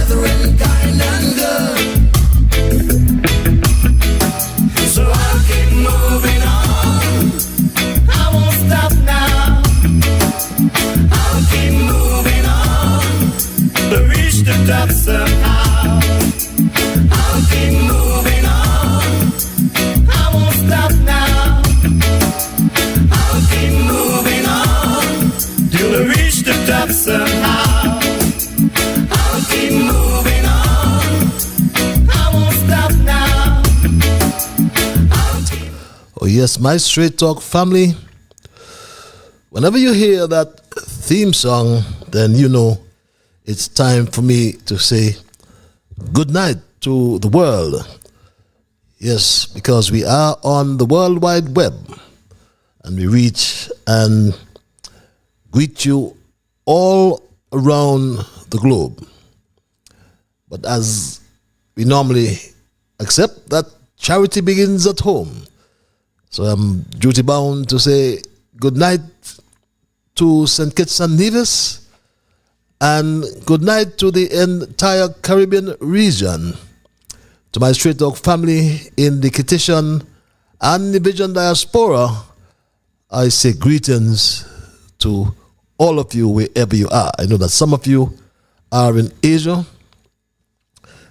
brethren, kind and good. So I'll keep moving on. I won't stop now. I'll keep moving on to reach the top somehow. I'll keep moving on. I won't stop now. I'll keep moving on till I reach the top somehow. I'll keep moving on. I won't stop now. Oh yes, my Straight Talk family. Whenever you hear that theme song, then you know it's time for me to say good night to the world. Yes, because we are on the World Wide Web and we reach and greet you all around the globe. But as we normally accept, that charity begins at home. So I'm duty bound to say good night to St. Kitts and Nevis, and good night to the entire Caribbean region. To my Straight Talk family in the Kittitian and the Bajan diaspora, I say greetings to all of you wherever you are. I know that some of you are in Asia,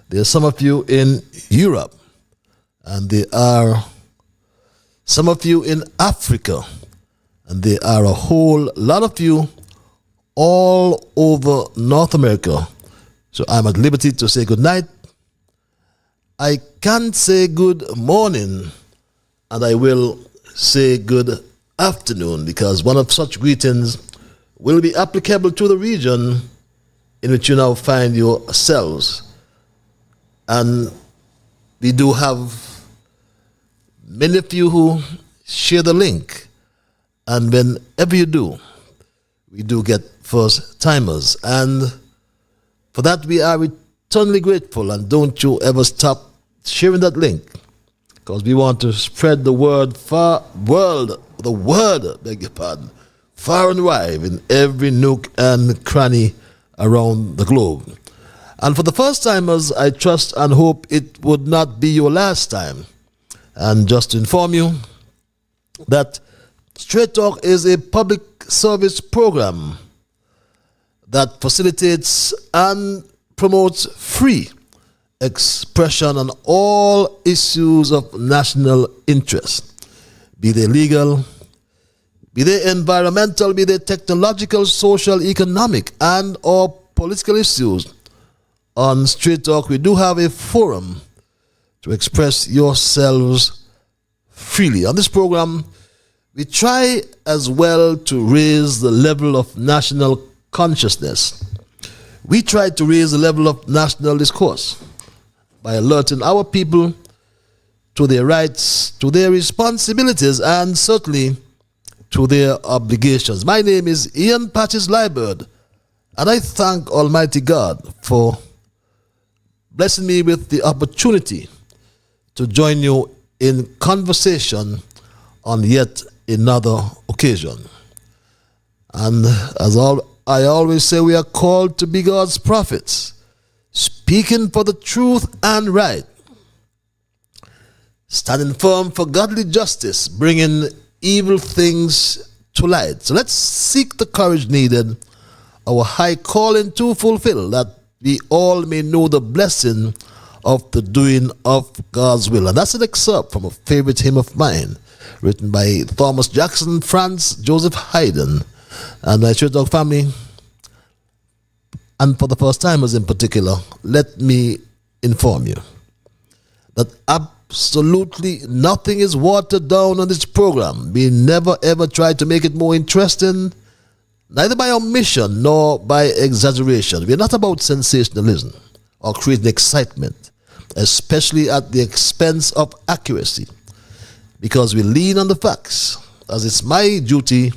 there are some of you in Europe, and there are some of you in Africa, and there are a whole lot of you all over North America. So I'm at liberty to say good night. I can't say good morning, and I will say good afternoon, because one of such greetings will be applicable to the region in which you now find yourselves. And we do have many of you who share the link, and whenever you do, we do get first timers, and for that we are eternally grateful. And don't you ever stop sharing that link, because we want to spread the word far and wide in every nook and cranny around the globe. And for the first timers, I trust and hope it would not be your last time. And just to inform you that Straight Talk is a public service program that facilitates and promotes free expression on all issues of national interest, be they legal, be they environmental, be they technological, social, economic, and or political issues. On Straight Talk, we do have a forum to express yourselves freely. On this program, we try as well to raise the level of national consciousness. We try to raise the level of national discourse by alerting our people to their rights, to their responsibilities, and certainly to their obligations. My name is Ian Patches Liburd, and I thank Almighty God for blessing me with the opportunity to join you in conversation on yet another occasion. And as I always say, we are called to be God's prophets, speaking for the truth and right, standing firm for godly justice, bringing evil things to light. So let's seek the courage needed, our high calling to fulfill, that we all may know the blessing of the doing of God's will. And that's an excerpt from a favorite hymn of mine, written by Thomas Jackson, Franz Joseph Haydn. And my Straight Talk family, and for the first timers in particular, let me inform you that absolutely nothing is watered down on this program. We never ever try to make it more interesting, neither by omission nor by exaggeration. We're not about sensationalism or creating excitement, especially at the expense of accuracy, because we lean on the facts, as it's my duty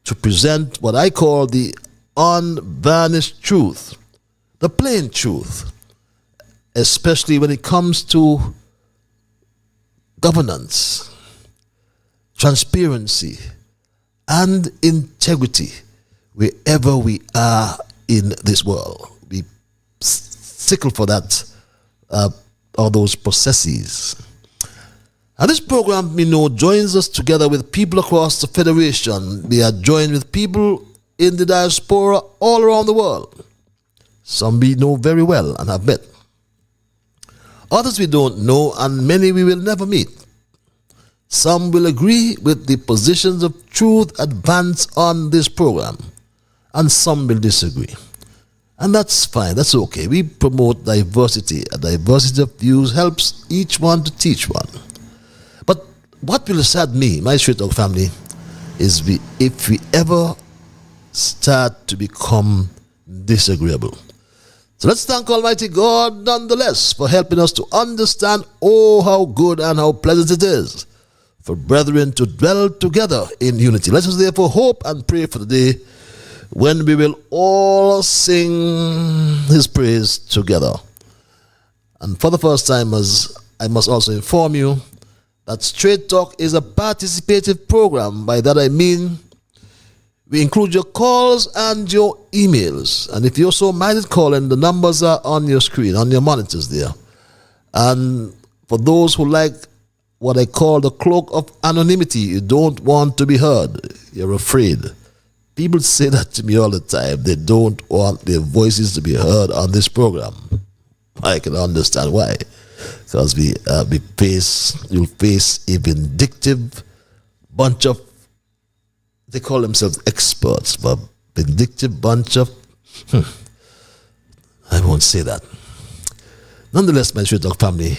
to present what I call the unvarnished truth, the plain truth, especially when it comes to governance, transparency, and integrity wherever we are in this world. We sickle for that, all those processes. And this program, joins us together with people across the Federation. We are joined with people in the diaspora all around the world. Some we know very well and have met. Others we don't know, and many we will never meet. Some will agree with the positions of truth advanced on this program, and some will disagree. And that's fine, that's okay. We promote diversity. A diversity of views helps each one to teach one. But what will sad me, my Straight Talk family, is if we ever start to become disagreeable. So let's thank Almighty God nonetheless for helping us to understand how good and how pleasant it is for brethren to dwell together in unity. Let us therefore hope and pray for the day when we will all sing His praise together. And for the first timers, I must also inform you that Straight Talk is a participative program. By that I mean we include your calls and your emails. And if you're so minded calling, the numbers are on your screen, on your monitors there. And for those who like what I call the cloak of anonymity, you don't want to be heard, you're afraid. People say that to me all the time. They don't want their voices to be heard on this program. I can understand why. Because you'll face a vindictive bunch of, they call themselves experts, but vindictive bunch of, I won't say that. Nonetheless, my Straight Talk family,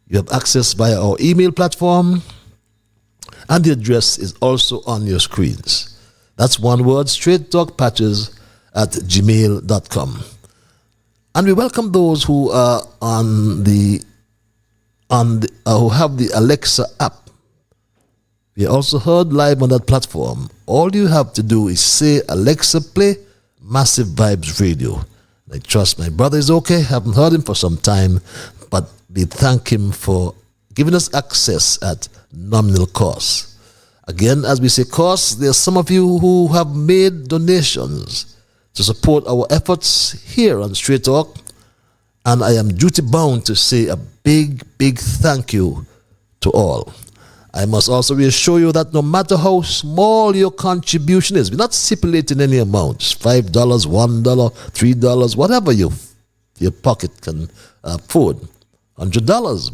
you have access via our email platform, and the address is also on your screens. That's one word, straighttalkpatches@gmail.com. And we welcome those who are who have the Alexa app. We are also heard live on that platform. All you have to do is say, Alexa, play Massive Vibes Radio. I trust my brother is okay. Haven't heard him for some time, but we thank him for giving us access at nominal cost. Again, as we say cost, there are some of you who have made donations to support our efforts here on Straight Talk, and I am duty bound to say a big, big thank you to all. I must also reassure you that no matter how small your contribution is, we're not stipulating any amounts, $5, $1, $3, whatever your pocket can afford, $100.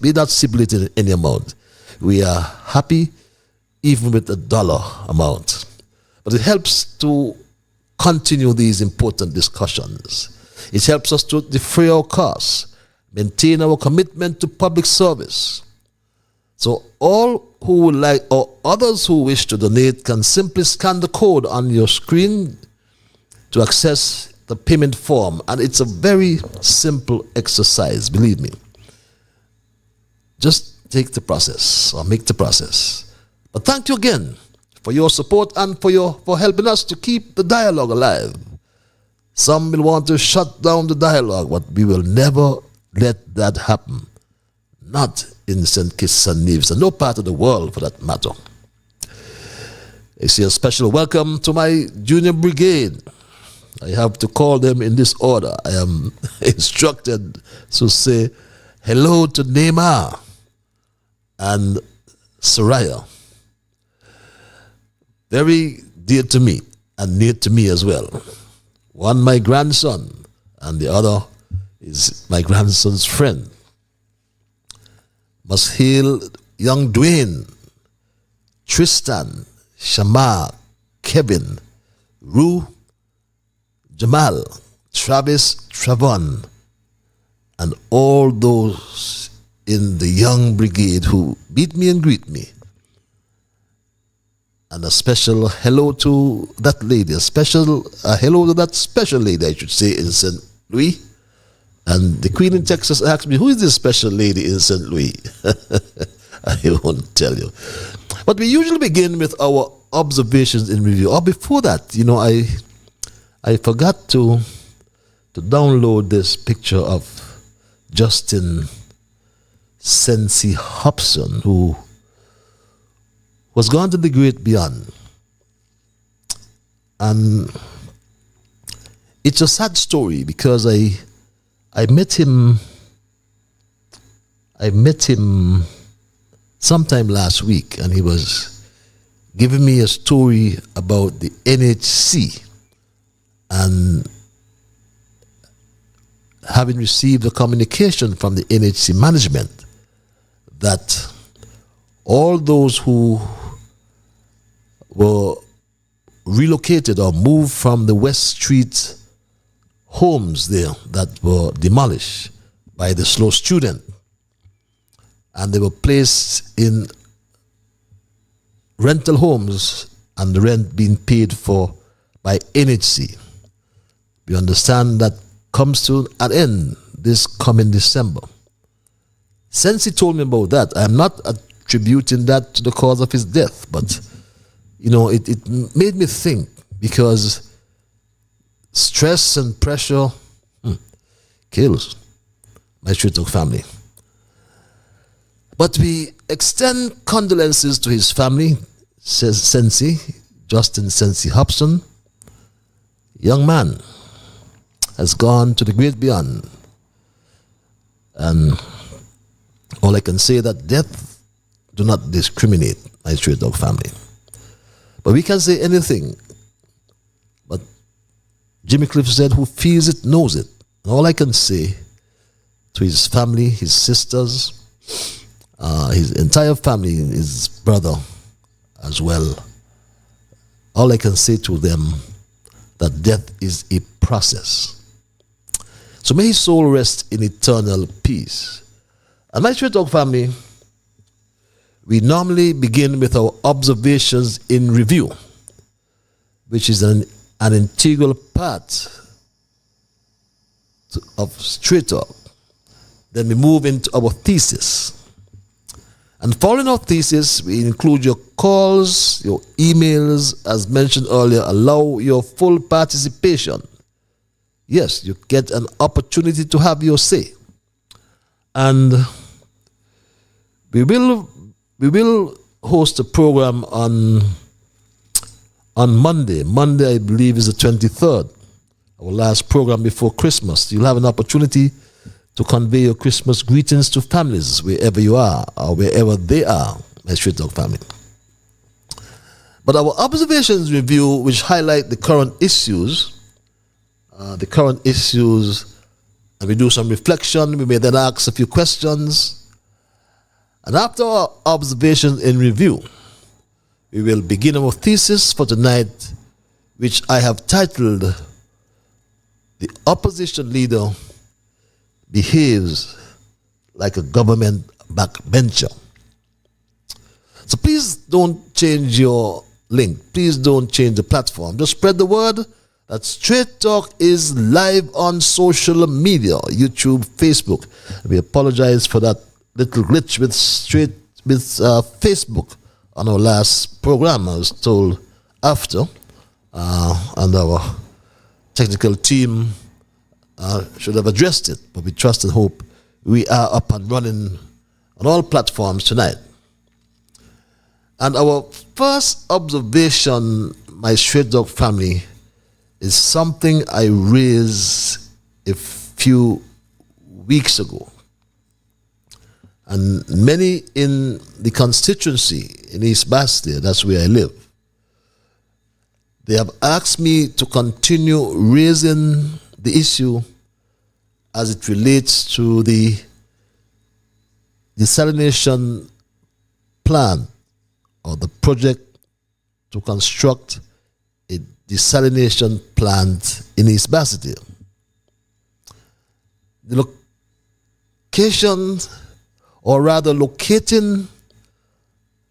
We're not stipulating any amount. We are happy even with a dollar amount. But it helps to continue these important discussions. It helps us to defray our costs, maintain our commitment to public service. So all who would like, or others who wish to donate, can simply scan the code on your screen to access the payment form. And it's a very simple exercise, believe me. Just take the process, or make the process. But thank you again for your support and for helping us to keep the dialogue alive. Some will want to shut down the dialogue, but we will never let that happen. Not in St. Kitts and Nevis, and no part of the world for that matter. I say a special welcome to my junior brigade. I have to call them in this order. I am instructed to say hello to Neymar and Soraya. Very dear to me and near to me as well. One my grandson, and the other is my grandson's friend. Must hail young Dwayne, Tristan, Shamar, Kevin, Rue, Jamal, Travis, Travon, and all those in the young brigade who meet me and greet me. And a special hello to that lady, a special hello to that special lady, I should say, in St. Louis. And the Queen in Texas asked me, who is this special lady in St. Louis? I won't tell you. But we usually begin with our observations in review. Or before that, I forgot to download this picture of Justin Sensi Hobson, who was gone to the great beyond. And it's a sad story because I I met him sometime last week, and he was giving me a story about the NHC and having received a communication from the NHC management that all those who were relocated or moved from the West Street homes there that were demolished by the slow student, and they were placed in rental homes and the rent being paid for by NHC. We understand that comes to an end this coming December. Since he told me about that, I'm not attributing that to the cause of his death, but it made me think, because stress and pressure kills my Straight Talk family. But we extend condolences to his family, says Sensi, Justin Sensi Hobson. Young man has gone to the great beyond. And all I can say that death do not discriminate, my Straight Talk family. But we can say anything. But Jimmy Cliff said, who feels it knows it. And all I can say to his family, his sisters, his entire family, his brother as well, all I can say to them, that death is a process. So may his soul rest in eternal peace. And my Straight Talk family, we normally begin with our observations in review, which is an integral part of Straight Talk. Then we move into our thesis. And following our thesis, we include your calls, your emails, as mentioned earlier, allow your full participation. Yes, you get an opportunity to have your say. And we will host a program on Monday. Monday, I believe, is the 23rd, our last program before Christmas. You'll have an opportunity to convey your Christmas greetings to families wherever you are or wherever they are, my Straight Talk family. But our observations review, which highlight the current issues, and we do some reflection. We may then ask a few questions. And after our observations in review, we will begin our thesis for tonight, which I have titled, The Opposition Leader Behaves Like a Government Backbencher. So please don't change your link. Please don't change the platform. Just spread the word that Straight Talk is live on social media, YouTube, Facebook. We apologize for that little glitch with Facebook on our last program. I was told after, and our technical team should have addressed it, but we trust and hope we are up and running on all platforms tonight. And our first observation, my Straight Talk family, is something I raised a few weeks ago. And many in the constituency in East Bastille, that's where I live, they have asked me to continue raising the issue as it relates to the desalination plan or the project to construct a desalination plant in East Bastille. The location, or rather locating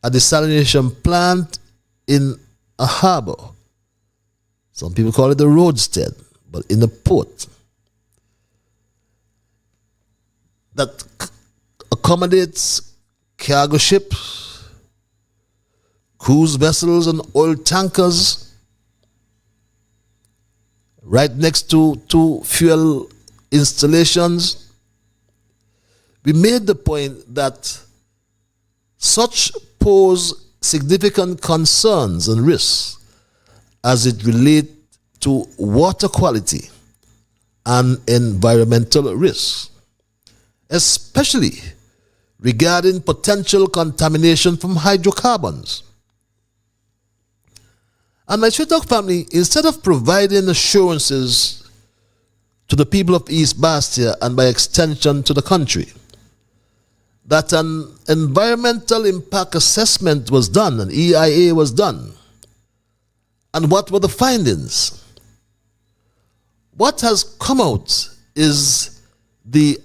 a desalination plant in a harbor, some people call it the roadstead, but in a port, that accommodates cargo ships, cruise vessels, and oil tankers, right next to fuel installations. We made the point that such pose significant concerns and risks as it relates to water quality and environmental risks, especially regarding potential contamination from hydrocarbons. And my Sweet Talk family, instead of providing assurances to the people of East Bastia and by extension to the country that an environmental impact assessment was done, an EIA was done, and what were the findings? What has come out is the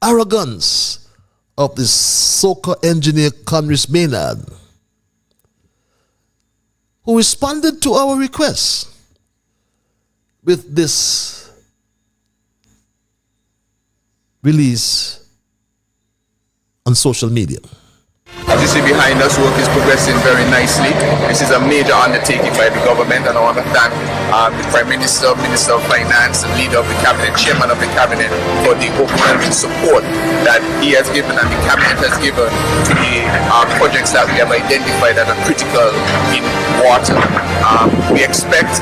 arrogance of the soccer engineer Conris Maynard, who responded to our request with this release on social media. As you see behind us, work is progressing very nicely. This is a major undertaking by the government, and I want to thank the Prime Minister, Minister of Finance, and Leader of the Cabinet, Chairman of the Cabinet, for the overwhelming support that he has given and the Cabinet has given to the projects that we have identified that are critical in water. We expect,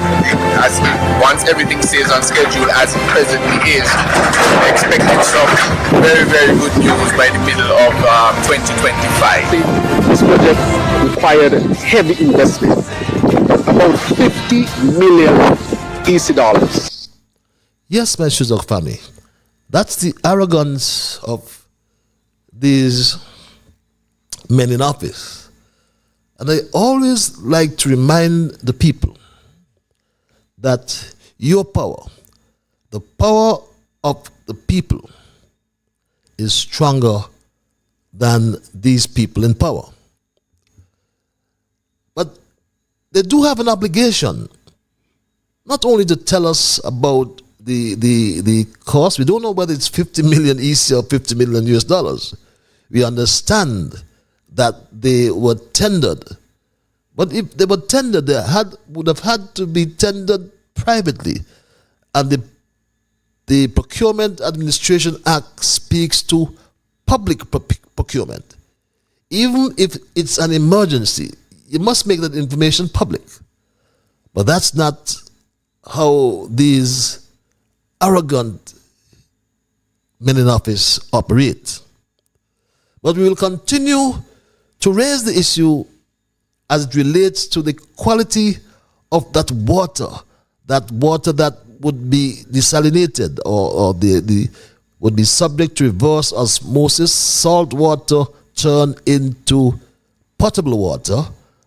as once everything stays on schedule as it presently is, we're expecting some very, very good news by the middle of 2025. This project required heavy investment, about 50 million EC dollars. Yes, my Shuzok family, that's the arrogance of these men in office. And I always like to remind the people that your power, the power of the people, is stronger than these people in power. But they do have an obligation not only to tell us about the cost. We don't know whether it's 50 million EC or 50 million US dollars. We understand that they were tendered. But if they were tendered, they would have had to be tendered privately. And the Procurement Administration Act speaks to public procurement. Even if it's an emergency, you must make that information public. But that's not how these arrogant men in office operate. But we will continue to raise the issue as it relates to the quality of that water that would be desalinated or would be subject to reverse osmosis, salt water turned into potable water.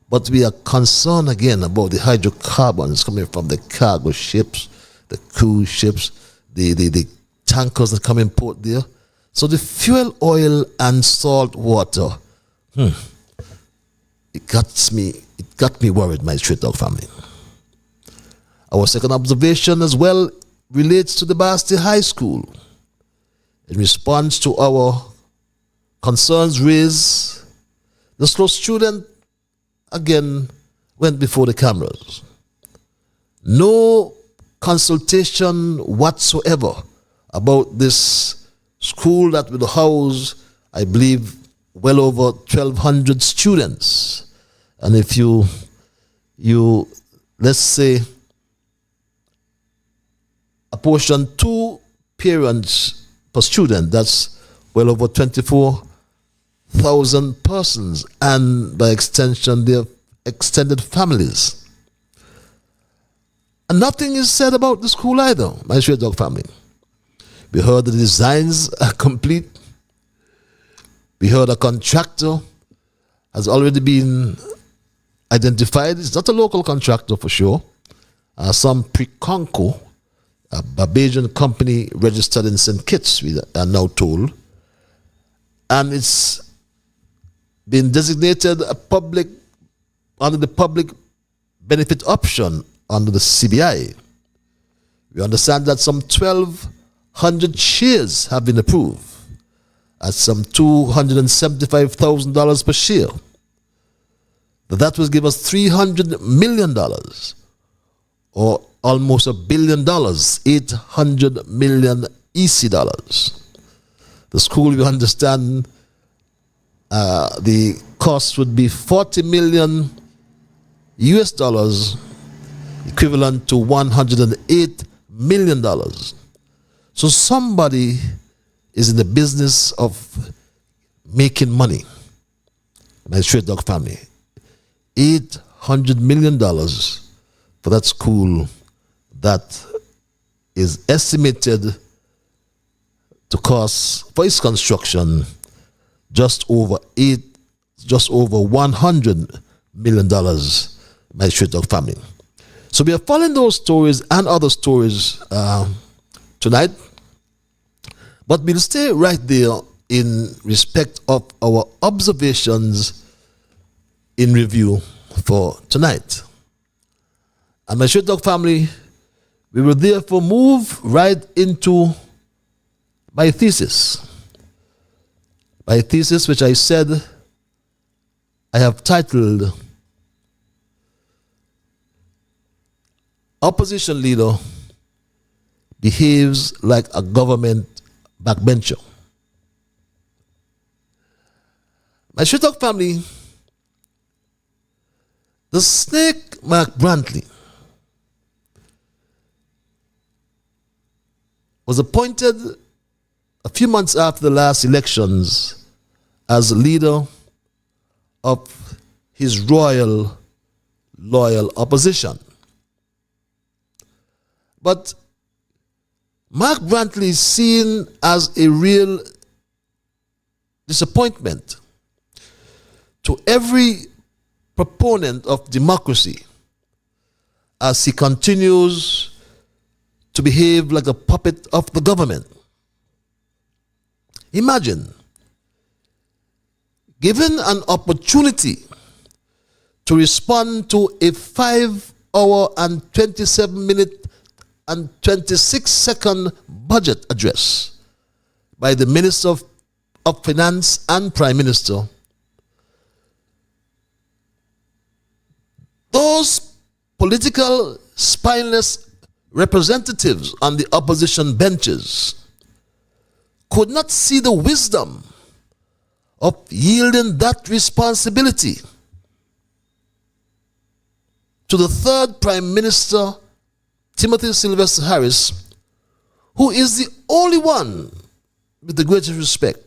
But we are concerned again about the hydrocarbons coming from the cargo ships, the cruise ships, the tankers that come in port there. So the fuel oil and salt water, it got me worried, my Street Dog family. Our second observation as well relates to the Bastia High School. In response to our concerns raised, the slow student again went before the cameras. No consultation whatsoever about this school that will house, I believe, well over 1,200 students. And if you let's say, apportion 2 parents per student, that's well over 24,000 persons, and by extension their extended families. And nothing is said about the school either, my Street Dog family. We heard the designs are complete. We heard a contractor has already been identified. It's not a local contractor for sure. Some Preconco, a Barbadian company registered in St. Kitts, we are now told. And it's been designated a public, under the public benefit option under the CBI. We understand that some 1,200 shares have been approved at some $275,000 per share. That will give us $300 million, or almost $1 billion, 800 million EC dollars. The school, we understand, the cost would be 40 million US dollars, equivalent to $108 million. So somebody is in the business of making money. My straight dog family. $800 million for that school that is estimated to cost for its construction just over $100 million. My straight dog family. So we are following those stories and other stories tonight, but we'll stay right there in respect of our observations in review for tonight. And my straight dog family, we will therefore move right into my thesis. My thesis, which I said I have titled Opposition Leader Behaves Like a Government Backbencher. My straight dog family, the snake Mark Brantley was appointed a few months after the last elections as leader of his royal loyal opposition. But Mark Brantley is seen as a real disappointment to every proponent of democracy as he continues to behave like a puppet of the government. Imagine, given an opportunity to respond to a 5-hour and 27-minute and 26-second budget address by the Minister of Finance and Prime Minister, those political spineless representatives on the opposition benches could not see the wisdom of yielding that responsibility to the third Prime Minister, Timothy Sylvester Harris, who is the only one, with the greatest respect,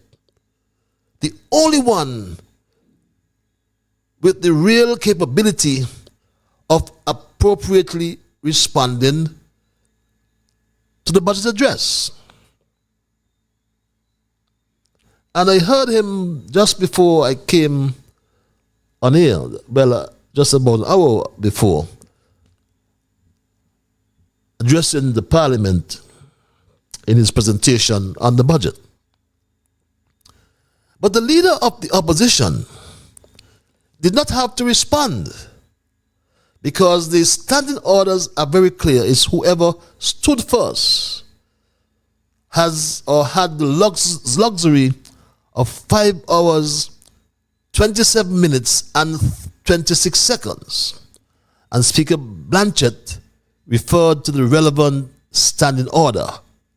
the only one with the real capability of appropriately responding to the budget address. And I heard him just before I came on air, just about an hour before, addressing the Parliament in his presentation on the budget. But the leader of the opposition did not have to respond, because the standing orders are very clear. It's whoever stood first has or had the luxury of 5 hours, 27 minutes, and 26 seconds. And Speaker Blanchett referred to the relevant standing order,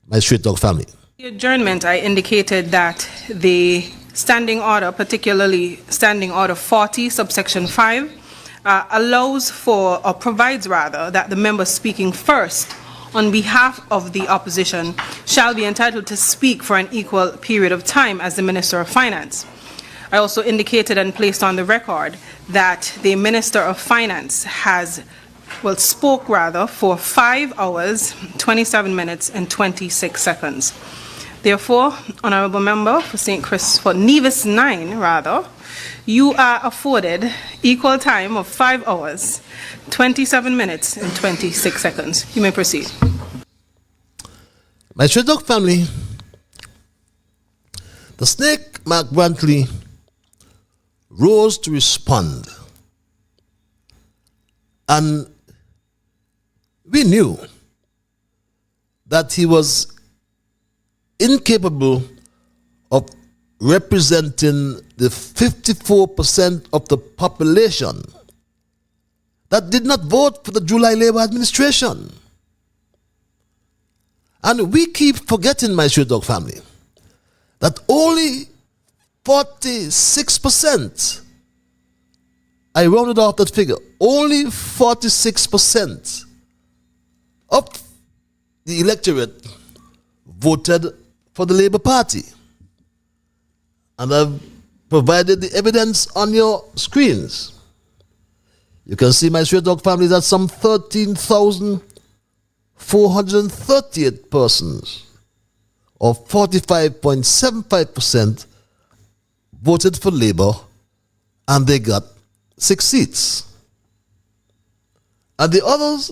my straight dog family. The adjournment, I indicated that the standing order, particularly standing order 40, subsection 5, allows for, or provides rather, that the member speaking first on behalf of the opposition shall be entitled to speak for an equal period of time as the Minister of Finance. I also indicated and placed on the record that the Minister of Finance spoke for 5 hours, 27 minutes, and 26 seconds. Therefore, Honourable Member for St. Chris, for Nevis 9 you are afforded equal time of 5 hours, 27 minutes, and 26 seconds. You may proceed. My straight dog family, the snake Mark Brantley rose to respond. And we knew that he was incapable of representing the 54% of the population that did not vote for the July Labour administration. And we keep forgetting, my straight dog family, that only 46%, I rounded off that figure, only 46% of the electorate voted for the Labour Party. And I've provided the evidence on your screens. You can see my Straight Talk family that some 13,438 persons, or 45.75%, voted for Labour, and they got 6 seats. And the others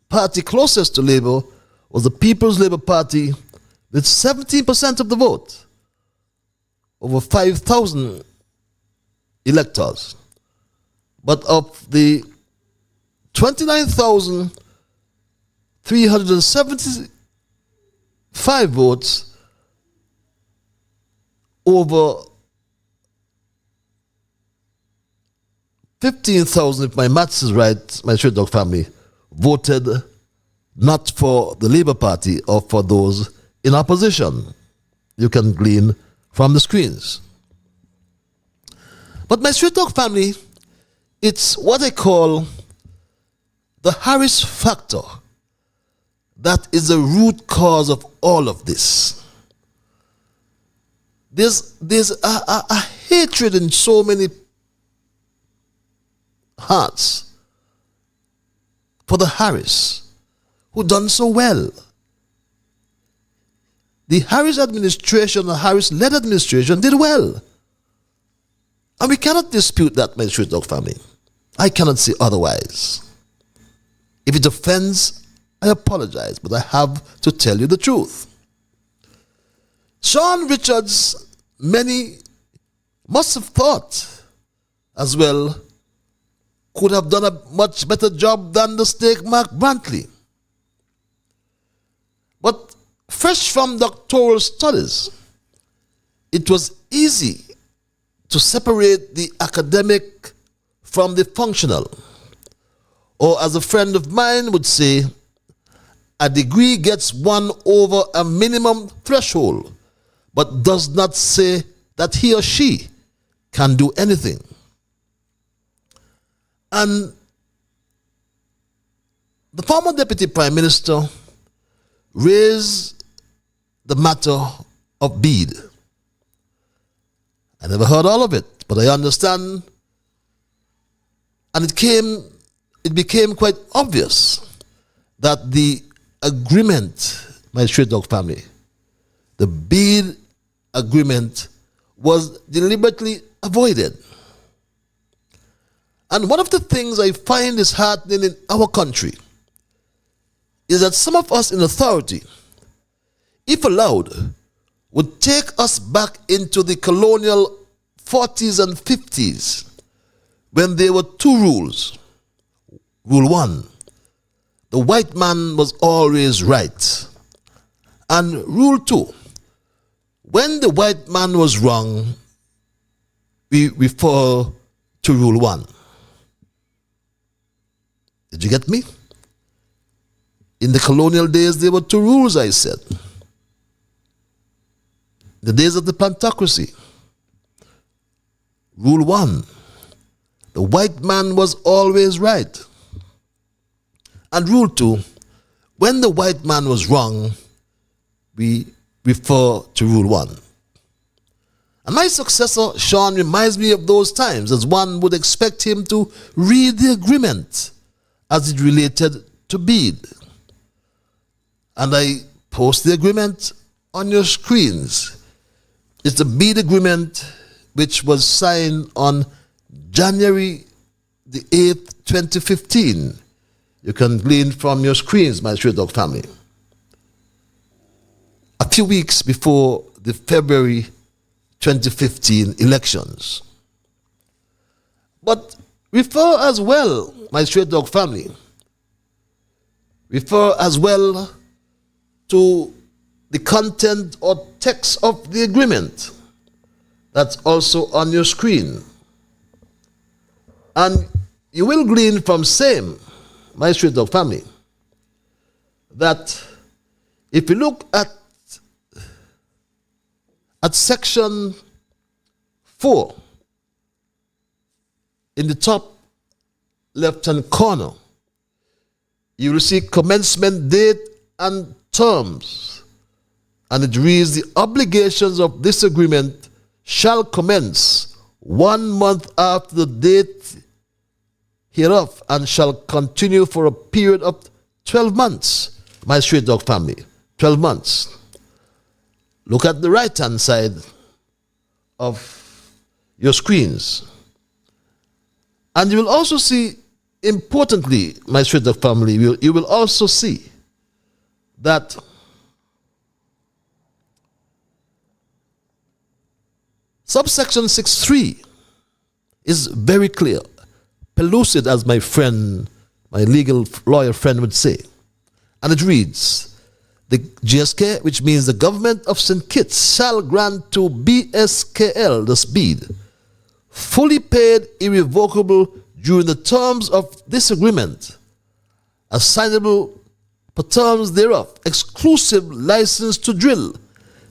party closest to Labour was the People's Labour Party with 17% of the vote, over 5,000 electors. But of the 29,375 votes, over 15,000, if my maths is right, my Straight Dog family, voted not for the Labour Party or for those in opposition. You can glean from the screens. But my Straight Dog family, it's what I call the Harris factor that is the root cause of all of this. There's a hatred in so many hearts for the Harris, who done so well. The Harris administration, the Harris-led administration, did well. And we cannot dispute that, my Straight Dog family. I cannot say otherwise. If it offends, I apologize, but I have to tell you the truth. Sean Richards, many must have thought as well, could have done a much better job than the steak Mark Brantley. But fresh from doctoral studies, it was easy to separate the academic from the functional. Or as a friend of mine would say, a degree gets one over a minimum threshold, but does not say that he or she can do anything. And the former Deputy Prime Minister raised the matter of bead. I never heard all of it, but I understand. And it became quite obvious that the agreement, my Straight Dog family, the bead agreement was deliberately avoided. And one of the things I find disheartening in our country is that some of us in authority, if allowed, would take us back into the colonial 40s and 50s when there were two rules. Rule one, the white man was always right. And rule two, when the white man was wrong, we refer to rule one. Did you get me? In the colonial days, there were two rules, I said. The days of the plantocracy. Rule one, the white man was always right. And rule two, when the white man was wrong, we refer to rule one. And my successor, Sean, reminds me of those times, as one would expect him to read the agreement as it related to bead. And I post the agreement on your screens. It's the bead agreement which was signed on January the 8th, 2015. You can glean from your screens, my Straight Dog family. A few weeks before the February 2015 elections. But refer as well, my Straight Dog family, refer as well to the content or text of the agreement that's also on your screen. And you will glean from same, my Straight Dog family, that if you look at section 4, in the top left-hand corner, you will see commencement date and terms, and it reads, the obligations of this agreement shall commence 1 month after the date hereof and shall continue for a period of 12 months. My straight dog family, 12 months. Look at the right-hand side of your screens. And you will also see, importantly, my straight dog family, you will also see that subsection 6.3 is very clear, pellucid, as my friend, my legal lawyer friend would say. And it reads, the GSK, which means the government of St. Kitts, shall grant to BSKL, the speed, fully paid, irrevocable during the terms of this agreement, assignable per terms thereof, exclusive license to drill,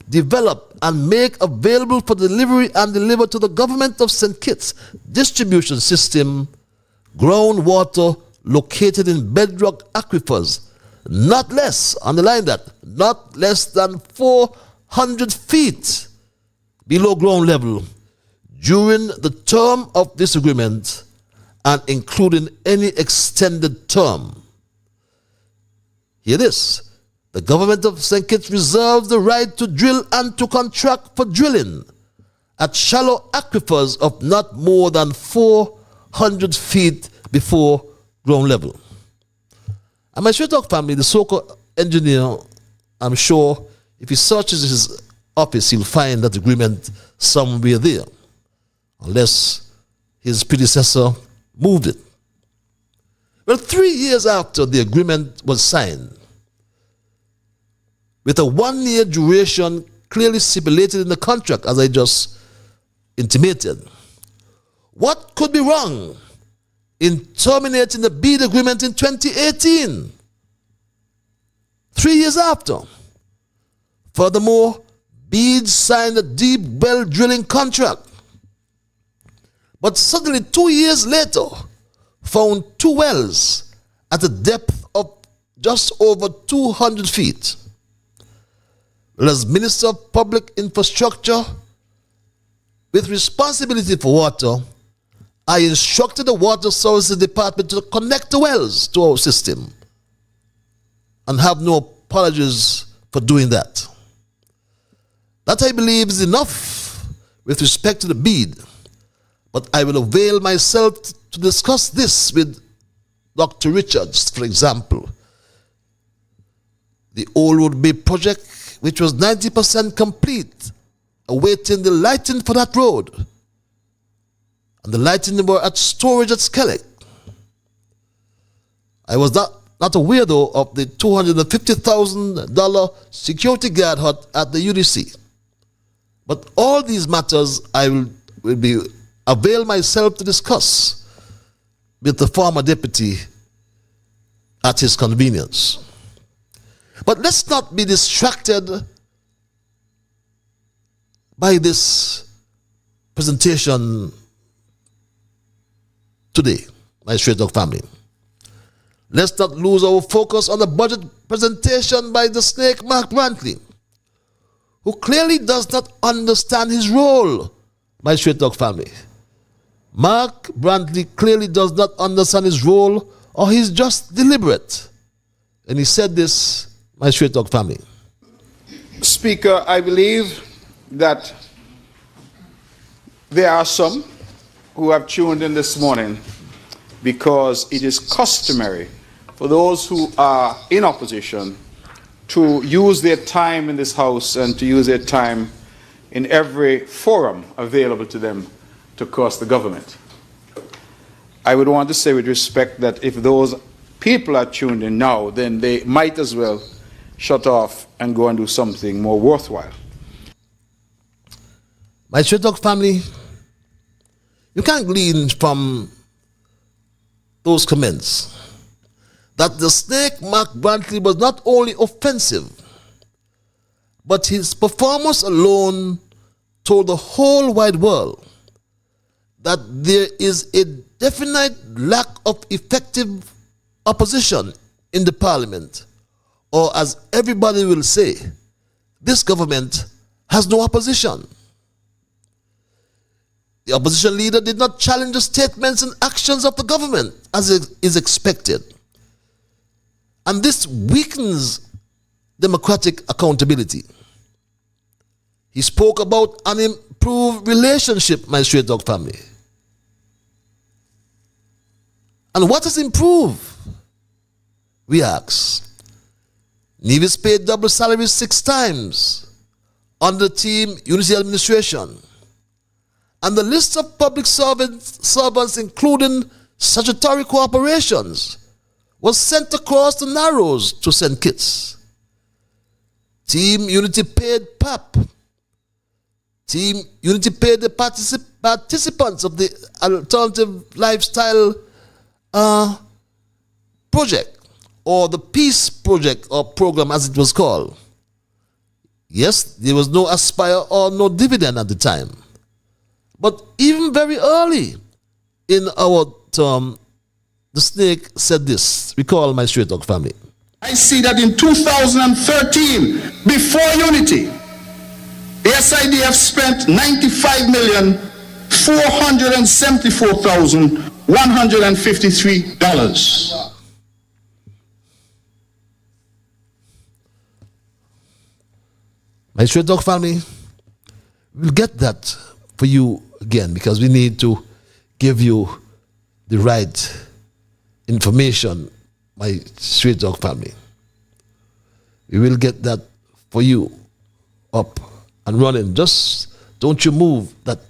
develop, and make available for delivery and deliver to the government of St. Kitts distribution system groundwater located in bedrock aquifers, not less, underline that, not less than 400 feet below ground level during the term of this agreement and including any extended term. Hear this. The government of St. Kitts reserves the right to drill and to contract for drilling at shallow aquifers of not more than 400 feet before ground level. And my straight dog family, the so-called engineer, I'm sure if he searches his office, he'll find that agreement somewhere there, unless his predecessor moved it. Well, 3 years after the agreement was signed, with a 1-year duration clearly stipulated in the contract, as I just intimated, what could be wrong in terminating the bid agreement in 2018? 3 years after. Furthermore, Bede signed a deep well drilling contract, but suddenly 2 years later found 2 wells at a depth of just over 200 feet. Well, as Minister of Public Infrastructure with responsibility for water, I instructed the Water Services Department to connect the wells to our system and have no apologies for doing that. That, I believe, is enough with respect to the bid, but I will avail myself to discuss this with Dr. Richards, for example. The Old Road Bay project, which was 90% complete, awaiting the lighting for that road. And the lighting were at storage at Skellig. I was not aware, though, of the $250,000 security guard hut at the UDC. But all these matters I will avail myself to discuss with the former deputy at his convenience. But let's not be distracted by this presentation today, my straight dog family. Let's not lose our focus on the budget presentation by the snake Mark Brantley, who clearly does not understand his role, my straight dog family. Mark Brantley clearly does not understand his role, or he's just deliberate. And he said this, my straight dog family. Speaker, I believe that there are some who have tuned in this morning because it is customary for those who are in opposition to use their time in this House and to use their time in every forum available to them to curse the government. I would want to say with respect that if those people are tuned in now, then they might as well shut off and go and do something more worthwhile. My straight dog family, you can't glean from those comments that the snake Mark Brantley was not only offensive, but his performance alone told the whole wide world that there is a definite lack of effective opposition in the parliament, or as everybody will say, this government has no opposition. The opposition leader did not challenge the statements and actions of the government as is expected. And this weakens democratic accountability. He spoke about an improved relationship, my straight dog family. And what has improved? We ask. Nevis paid double salaries 6 times under Team Unity administration. And the list of public servants, including statutory corporations, was sent across the Narrows to St. Kitts. Team Unity paid PAP. Team Unity paid the participants of the Alternative Lifestyle Project, or the Peace Project or program as it was called. Yes, there was no aspire or no dividend at the time. But even very early in our term, the snake said this. Recall, my straight dog family. I see that in 2013, before Unity, the SIDF spent $95,474,153. My straight dog family, we'll get that for you again, because we need to give you the right information, my straight dog family. We will get that for you up and running. Just don't you move that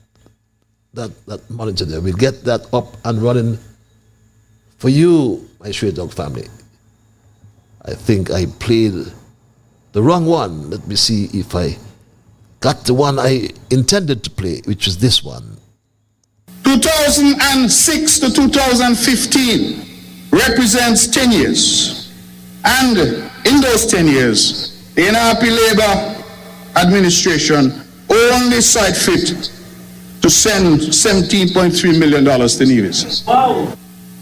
monitor there. We'll get that up and running for you, my straight dog family. I think I played the wrong one. Let me see if I got the one I intended to play, which is this one. 2006 to 2015 represents 10 years. And in those 10 years, the NRP Labour administration only saw it fit to send $17.3 million to Nevis. Wow.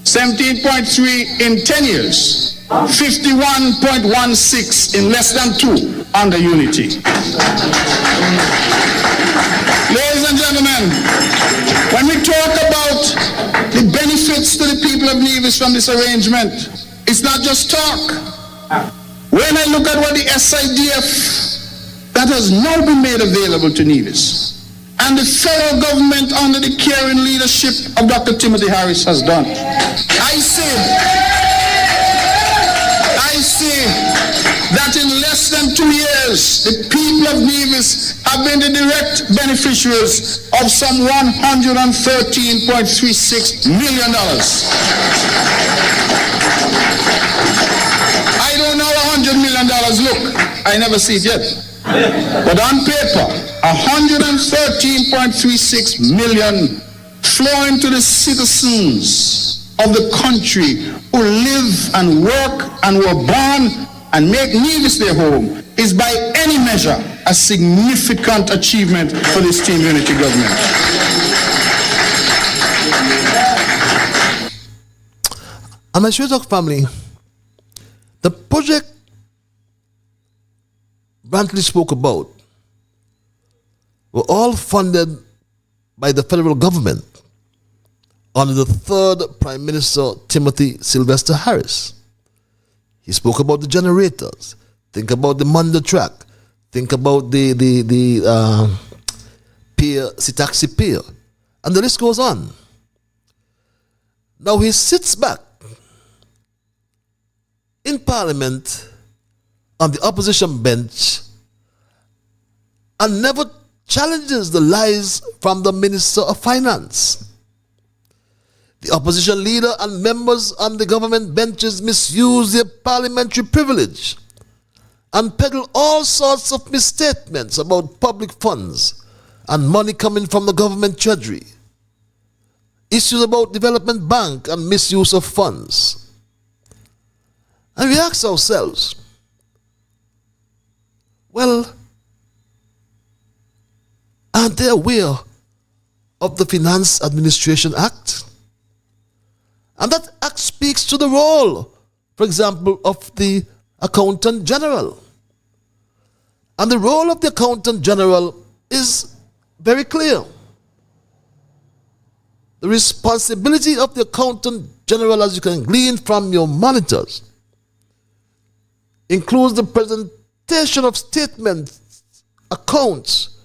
17.3 in 10 years. 51.16 in less than 2 under Unity. Ladies and gentlemen, when we talk about the benefits to the people of Nevis from this arrangement, it's not just talk. When I look at what the SIDF that has now been made available to Nevis, and the federal government under the caring leadership of Dr. Timothy Harris has done, I see that in less than 2 years, the people of Nevis have been the direct beneficiaries of some $113.36 million. I don't know how $100 million look. I never see it yet. But on paper, $113.36 million flowing to the citizens of the country who live and work and were born and make Nevis their home is by any measure a significant achievement for this Team Unity government. And my straight dog family, the project Brantley spoke about were all funded by the federal government under the third Prime Minister, Timothy Sylvester Harris. He spoke about the generators. Think about the Munda track. Think about the pier, Sitaxi pier. And the list goes on. Now he sits back in Parliament on the opposition bench and never challenges the lies from the Minister of Finance. The opposition leader and members on the government benches misuse their parliamentary privilege and peddle all sorts of misstatements about public funds and money coming from the government treasury. Issues about development bank and misuse of funds. And we ask ourselves, well, aren't they aware of the Finance Administration Act? And that act speaks to the role, for example, of the Accountant General. And the role of the Accountant General is very clear. The responsibility of the Accountant General, as you can glean from your monitors, includes the presentation of statements, accounts,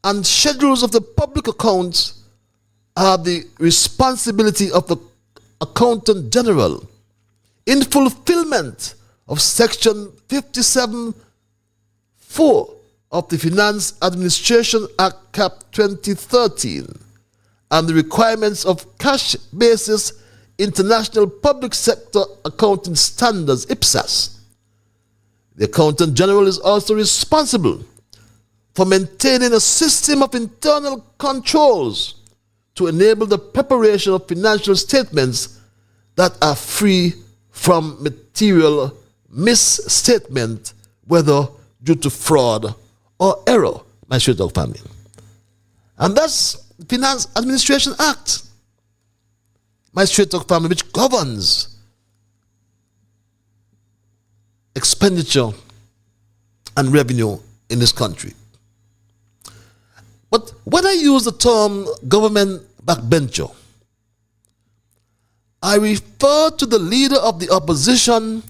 and schedules of the public accounts are the responsibility of the Accountant General in fulfillment of Section 57(4) of the Finance Administration Act Cap 2013 and the requirements of cash basis International Public Sector Accounting Standards (IPSAS). The Accountant General is also responsible for maintaining a system of internal controls to enable the preparation of financial statements that are free from material misstatement, whether due to fraud or error, my Straight Talk family. And that's the Finance Administration Act, my Straight Talk family, which governs expenditure and revenue in this country. But when I use the term government backbencher, I refer to the leader of the opposition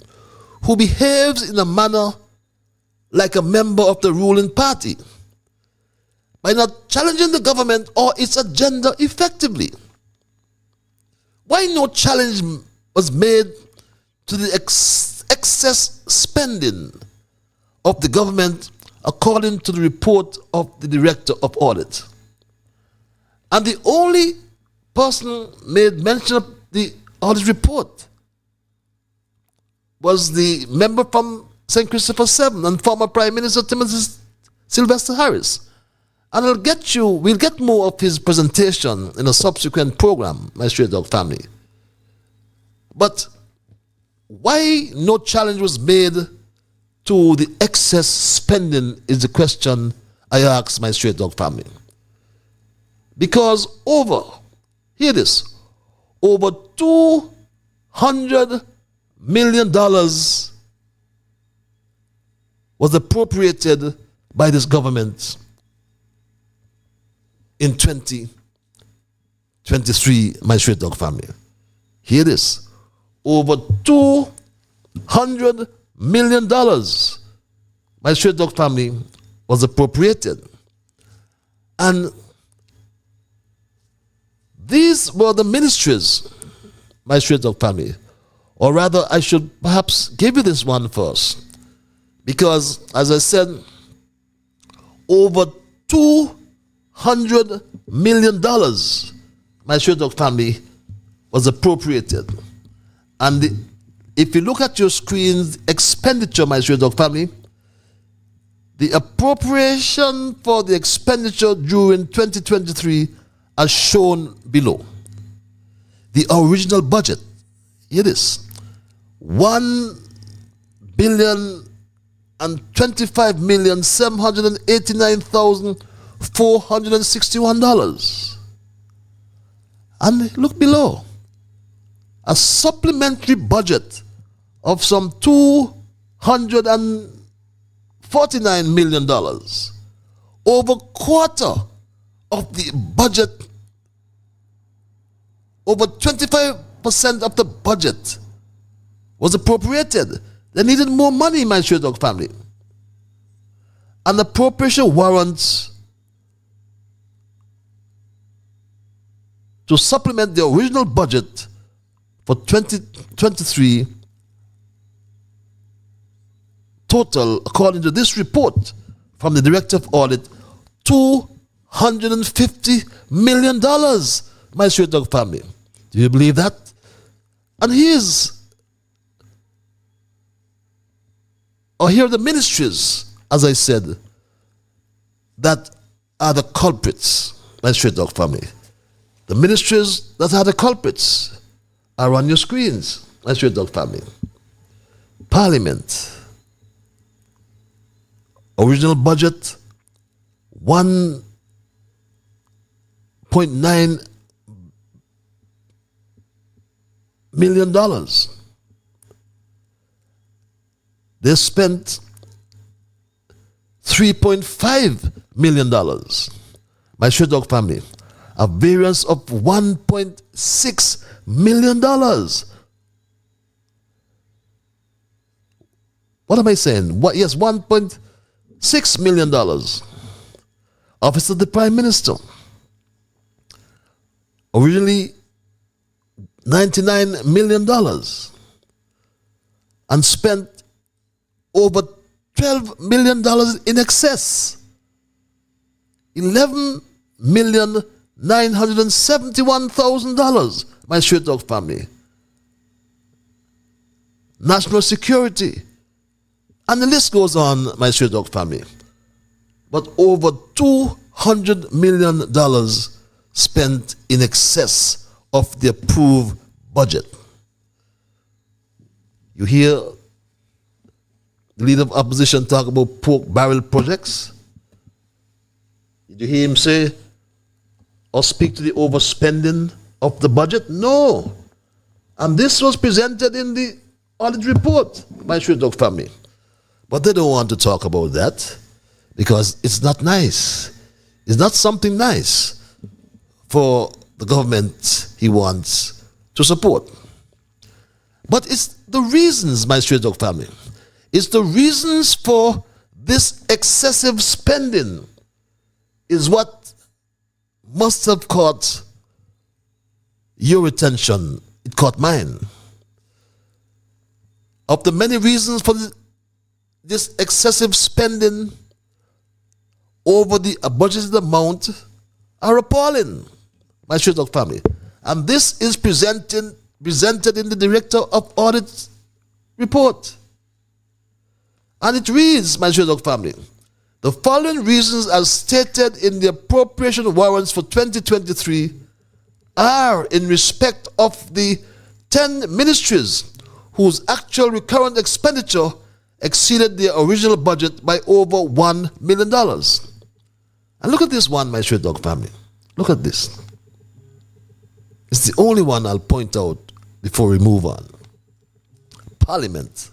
who behaves in a manner like a member of the ruling party by not challenging the government or its agenda effectively. Why no challenge was made to the excess spending of the government according to the report of the Director of Audit? And the only person made mention of the audit report was the member from St. Christopher 7 and former Prime Minister Timothy Sylvester Harris. And we'll get more of his presentation in a subsequent program, my Straight Dog family. But why no challenge was made to the excess spending is the question I ask my Straight Dog family. Because over $200 million was appropriated by this government in 2023, my Straight Dog family. Here it is. Over $200 million, my Straight Dog family, was appropriated. And these were the ministries, my Straight Dog family. Or rather, I should perhaps give you this one first. Because, as I said, over $200 million, my Straight Dog family, was appropriated. And if you look at your screen's expenditure, my Straight Dog family, the appropriation for the expenditure during 2023 as shown below. The original budget, here it is, $1,025,789,461. And look below, a supplementary budget of some $249 million. Over quarter of the budget, over 25% of the budget was appropriated. They needed more money, my Straight Dog family. And the appropriation warrants to supplement the original budget for 2023 total, according to this report from the Director of Audit, $250 million, my Straight Dog family. Do you believe that? And here are the ministries, as I said, that are the culprits, my Straight Dog family. The ministries that are the culprits are on your screens, my Straight Dog family. Parliament. Original budget, $1.9 million. they spent $3.5 million. My Straight Dog family, a variance of $1.6 million. What am I saying? Yes, $1.6 million. Office of the Prime Minister, originally $99 million, and spent over $12 million in excess. $11,971,000, my Straight Dog family. National security. And the list goes on, my Straight Dog family. But over $200 million spent in excess of the approved budget. You hear the leader of opposition talk about pork barrel projects? Did you hear him say or speak to the overspending of the budget? No. And this was presented in the audit report by Straight Dog family. But they don't want to talk about that because it's not nice. It's not something nice for the government he wants to support. But it's the reasons, my Straight Dog family, it's the reasons for this excessive spending is what must have caught your attention. It caught mine. Of the many reasons for this excessive spending over the budgeted amount are appalling, my Straight Dog family. And this is presented in the Director of Audit report. And it reads, my Straight Dog family, the following reasons as stated in the appropriation warrants for 2023 are in respect of the 10 ministries whose actual recurrent expenditure exceeded their original budget by over $1 million. And look at this one, my Straight Dog family. Look at this. It's the only one I'll point out before we move on. Parliament.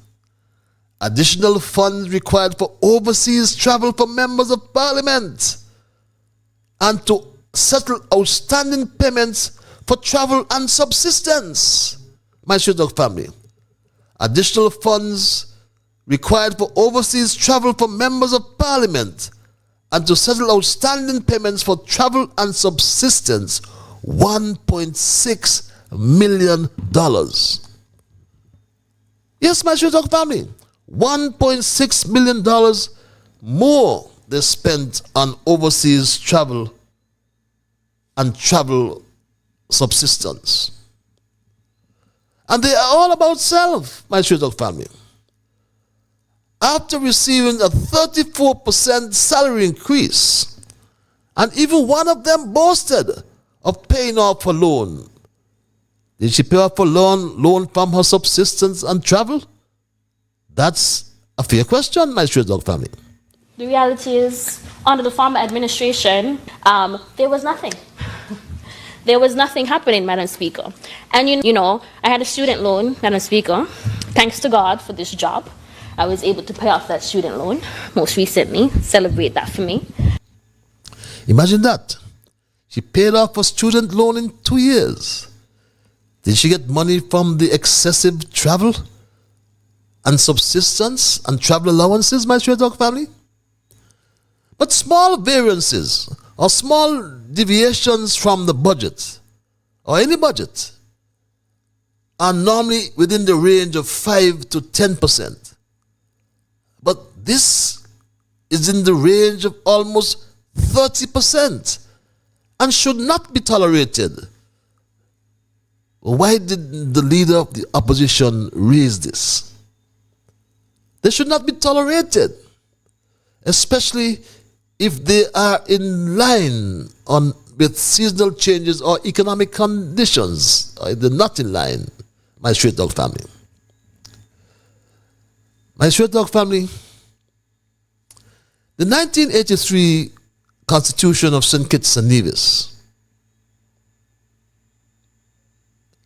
Additional funds required for overseas travel for members of Parliament and to settle outstanding payments for travel and subsistence. My Straight Dog family. Additional funds required for overseas travel for members of Parliament and to settle outstanding payments for travel and subsistence, $1.6 million. Yes, my Straight Dog family, $1.6 million more they spent on overseas travel and travel subsistence. And they are all about self, my Straight Dog family. After receiving a 34% salary increase, and even one of them boasted of paying off her loan. Did she pay off her loan from her subsistence and travel? That's a fair question, my Straight Dog family. The reality is, under the former administration, there was nothing. There was nothing happening, Madam Speaker. And you know, I had a student loan, Madam Speaker. Thanks to God for this job, I was able to pay off that student loan most recently. Celebrate that for me. Imagine that. She paid off her student loan in 2 years. Did she get money from the excessive travel and subsistence and travel allowances, my Straight Dog family? But small variances or small deviations from the budget or any budget are normally within the range of 5 to 10%. But this is in the range of almost 30% and should not be tolerated. Why did the leader of the opposition raise this? They should not be tolerated, especially if they are in line with seasonal changes or economic conditions, or if they're not in line, my Straight Dog family. My Straight Dog family, the 1983 Constitution of St. Kitts and Nevis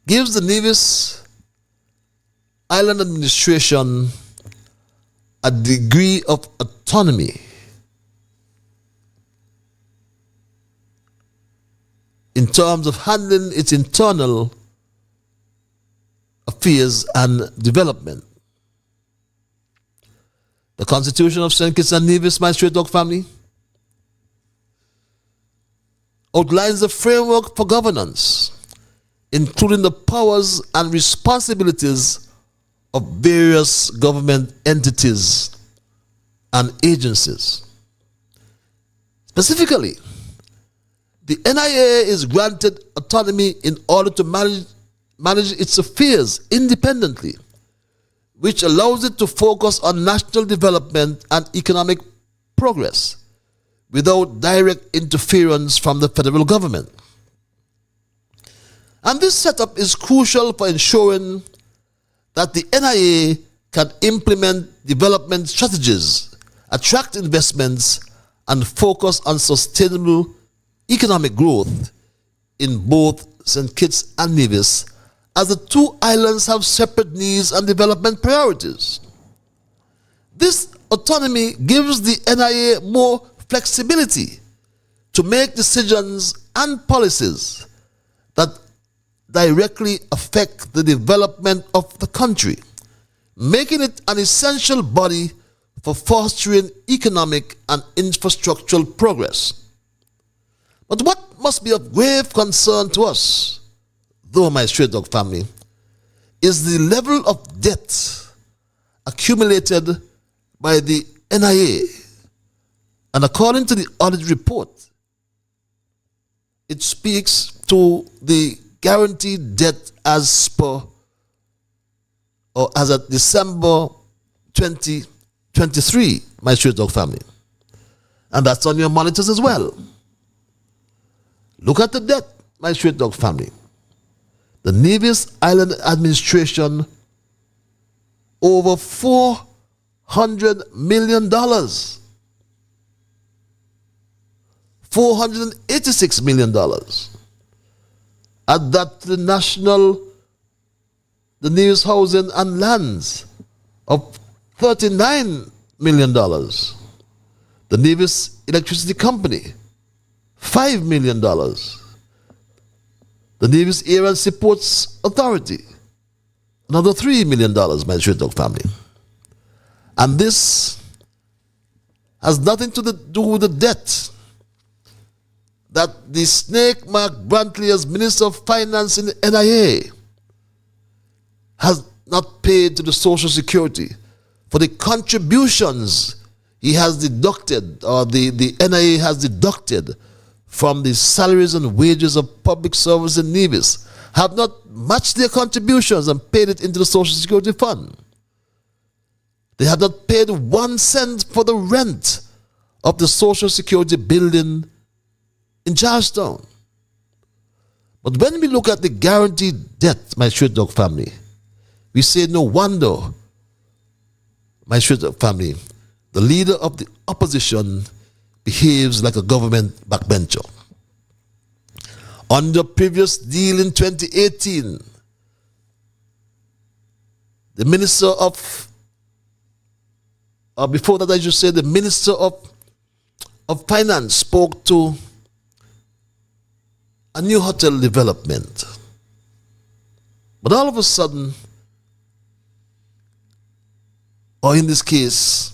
gives the Nevis Island Administration a degree of autonomy in terms of handling its internal affairs and development. The Constitution of St. Kitts and Nevis, my straight dog family, outlines the framework for governance, including the powers and responsibilities of various government entities and agencies. Specifically, the NIA is granted autonomy in order to manage its affairs independently, which allows it to focus on national development and economic progress without direct interference from the federal government. And this setup is crucial for ensuring that the NIA can implement development strategies, attract investments, and focus on sustainable economic growth in both St. Kitts and Nevis, as the two islands have separate needs and development priorities. This autonomy gives the NIA more flexibility to make decisions and policies that directly affect the development of the country, making it an essential body for fostering economic and infrastructural progress. But what must be of grave concern to us, though, my straight dog family, is the level of debt accumulated by the NIA. And according to the audit report, it speaks to the guaranteed debt as per, or as at December 2023, my straight dog family. And that's on your monitors as well. Look at the debt, my straight dog family. The Nevis Island Administration, over $400 million. $486 million. Add that to the Nevis Housing and Lands of $39 million. The Nevis Electricity Company, $5 million. The Nevis Air and Seaports Authority, another $3 million, my straight dog family. And this has nothing to do with the debt that the snake Mark Brantley, as Minister of Finance in the NIA, has not paid to the Social Security for the contributions he has deducted, or the NIA has deducted from the salaries and wages of public servants in Nevis, have not matched their contributions and paid it into the Social Security Fund. They have not paid 1 cent for the rent of the Social Security building in Charlestown. But when we look at the guaranteed debt, my straight dog family, we say no wonder, my straight dog family, the leader of the opposition behaves like a government backbencher. Under previous deal in 2018, the Minister of, or before that I should say, the Minister of Finance spoke to a new hotel development. But all of a sudden, or in this case,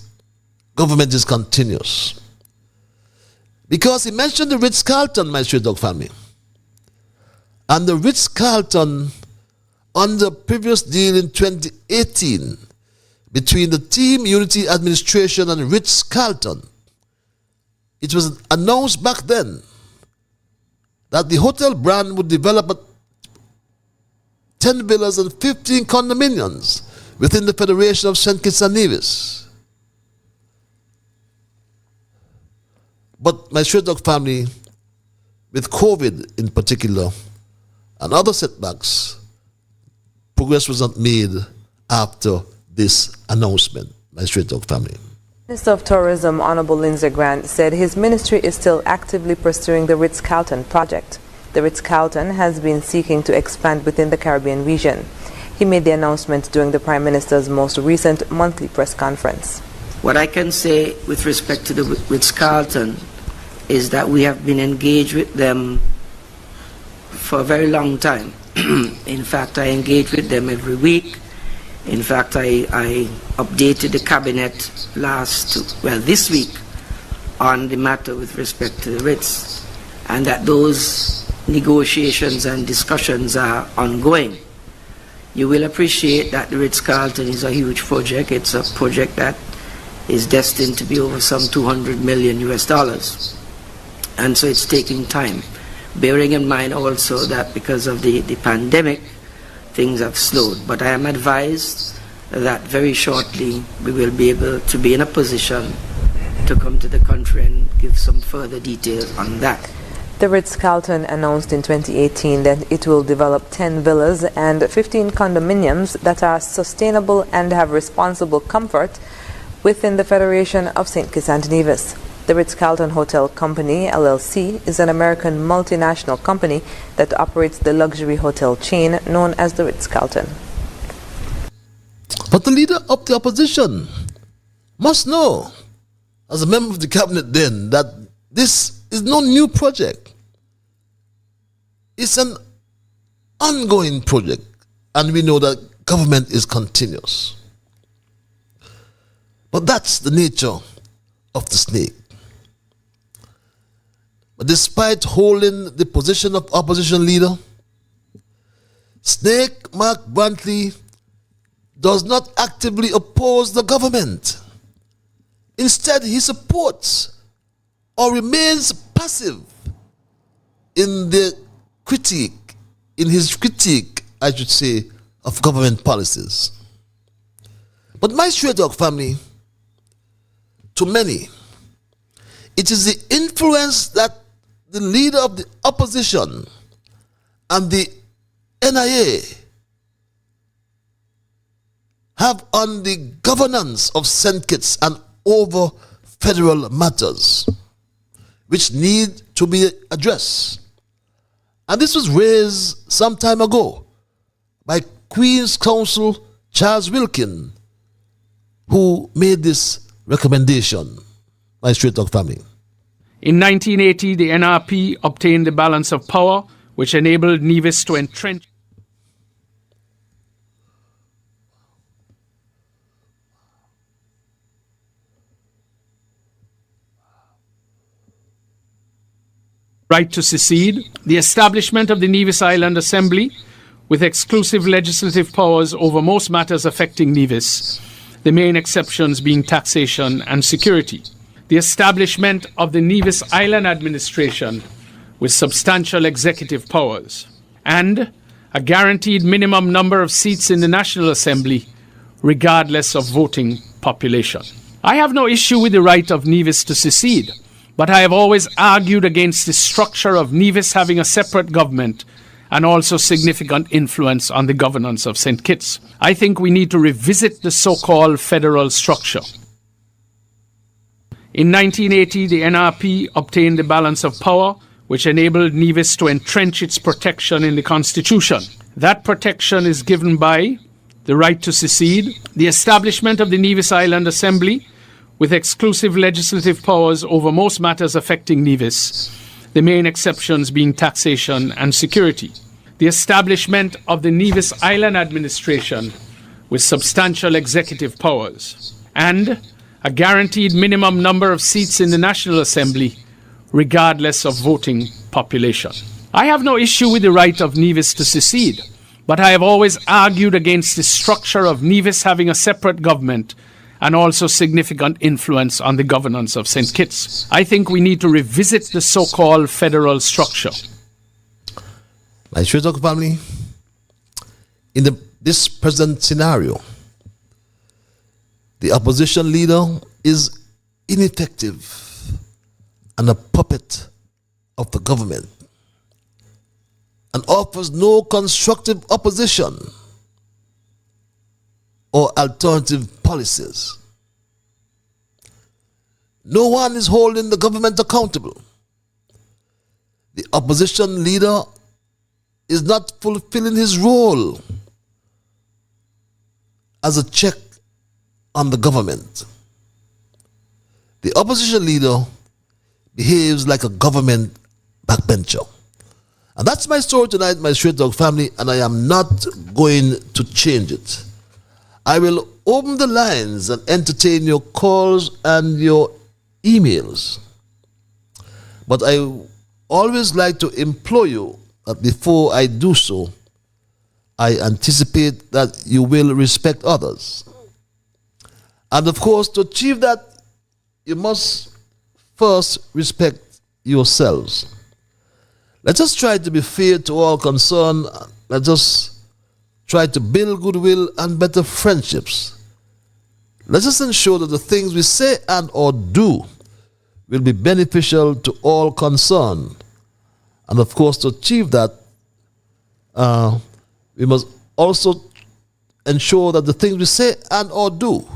government is continuous. Because he mentioned the Ritz-Carlton, my straight dog family. And the Ritz-Carlton, under previous deal in 2018, between the Team Unity Administration and Ritz-Carlton, it was announced back then that the hotel brand would develop 10 villas and 15 condominiums within the Federation of St. Kitts and Nevis. But my straight dog family, with COVID in particular, and other setbacks, progress was not made after this announcement, my straight dog family. Minister of Tourism, Honorable Lindsey Grant, said his ministry is still actively pursuing the Ritz-Carlton project. The Ritz-Carlton has been seeking to expand within the Caribbean region. He made the announcement during the Prime Minister's most recent monthly press conference. What I can say with respect to the Ritz-Carlton is that we have been engaged with them for a very long time. In fact, I engage with them every week. In fact, I updated the cabinet this week on the matter with respect to the Ritz, and that those negotiations and discussions are ongoing. You will appreciate that the Ritz-Carlton is a huge project. It's a project that is destined to be over some $200 million US. And so it's taking time. Bearing in mind also that because of the pandemic, things have slowed. But I am advised that very shortly we will be able to be in a position to come to the country and give some further details on that. The Ritz-Carlton announced in 2018 that it will develop 10 villas and 15 condominiums that are sustainable and have responsible comfort within the Federation of St. Kitts and Nevis. The Ritz-Carlton Hotel Company, LLC, is an American multinational company that operates the luxury hotel chain known as the Ritz-Carlton. But the leader of the opposition must know, as a member of the cabinet then, that this is no new project. It's an ongoing project, and we know that government is continuous. But that's the nature of the snake. But despite holding the position of opposition leader, Snake Mark Brantley does not actively oppose the government. Instead, he supports or remains passive in his critique, I should say, of government policies. But my Straight Talk family, to many, it is the influence that the leader of the opposition and the NIA have on the governance of St. Kitts and over federal matters, which need to be addressed. And this was raised some time ago by Queen's Counsel Charles Wilkin, who made this recommendation. My Straight Talk family. In 1980, the NRP obtained the balance of power, which enabled Nevis to entrench. Right to secede, the establishment of the Nevis Island Assembly, with exclusive legislative powers over most matters affecting Nevis, the main exceptions being taxation and security. The establishment of the Nevis Island Administration with substantial executive powers, and a guaranteed minimum number of seats in the National Assembly, regardless of voting population. I have no issue with the right of Nevis to secede, but I have always argued against the structure of Nevis having a separate government and also significant influence on the governance of St. Kitts. I think we need to revisit the so-called federal structure. In 1980, the NRP obtained the balance of power, which enabled Nevis to entrench its protection in the Constitution. That protection is given by the right to secede, the establishment of the Nevis Island Assembly, with exclusive legislative powers over most matters affecting Nevis, the main exceptions being taxation and security. The establishment of the Nevis Island Administration with substantial executive powers, and a guaranteed minimum number of seats in the National Assembly, regardless of voting population. I have no issue with the right of Nevis to secede, but I have always argued against the structure of Nevis having a separate government and also significant influence on the governance of St. Kitts. I think we need to revisit the so-called federal structure. My Straight Talk family, in this present scenario, the opposition leader is ineffective and a puppet of the government and offers no constructive opposition or alternative policies. No one is holding the government accountable. The opposition leader is not fulfilling his role as a check on the government. the opposition leader behaves like a government backbencher. And that's my story tonight, my Straight Talk family, and I am not going to change it. I will open the lines and entertain your calls and your emails. But I always like to implore you that before I do so, I anticipate that you will respect others. And of course, to achieve that, you must first respect yourselves. Let us try to be fair to all concerned. Let us try to build goodwill and better friendships. Let us ensure that the things we say and or do will be beneficial to all concerned. And of course, to achieve that, we must also ensure that the things we say and or do,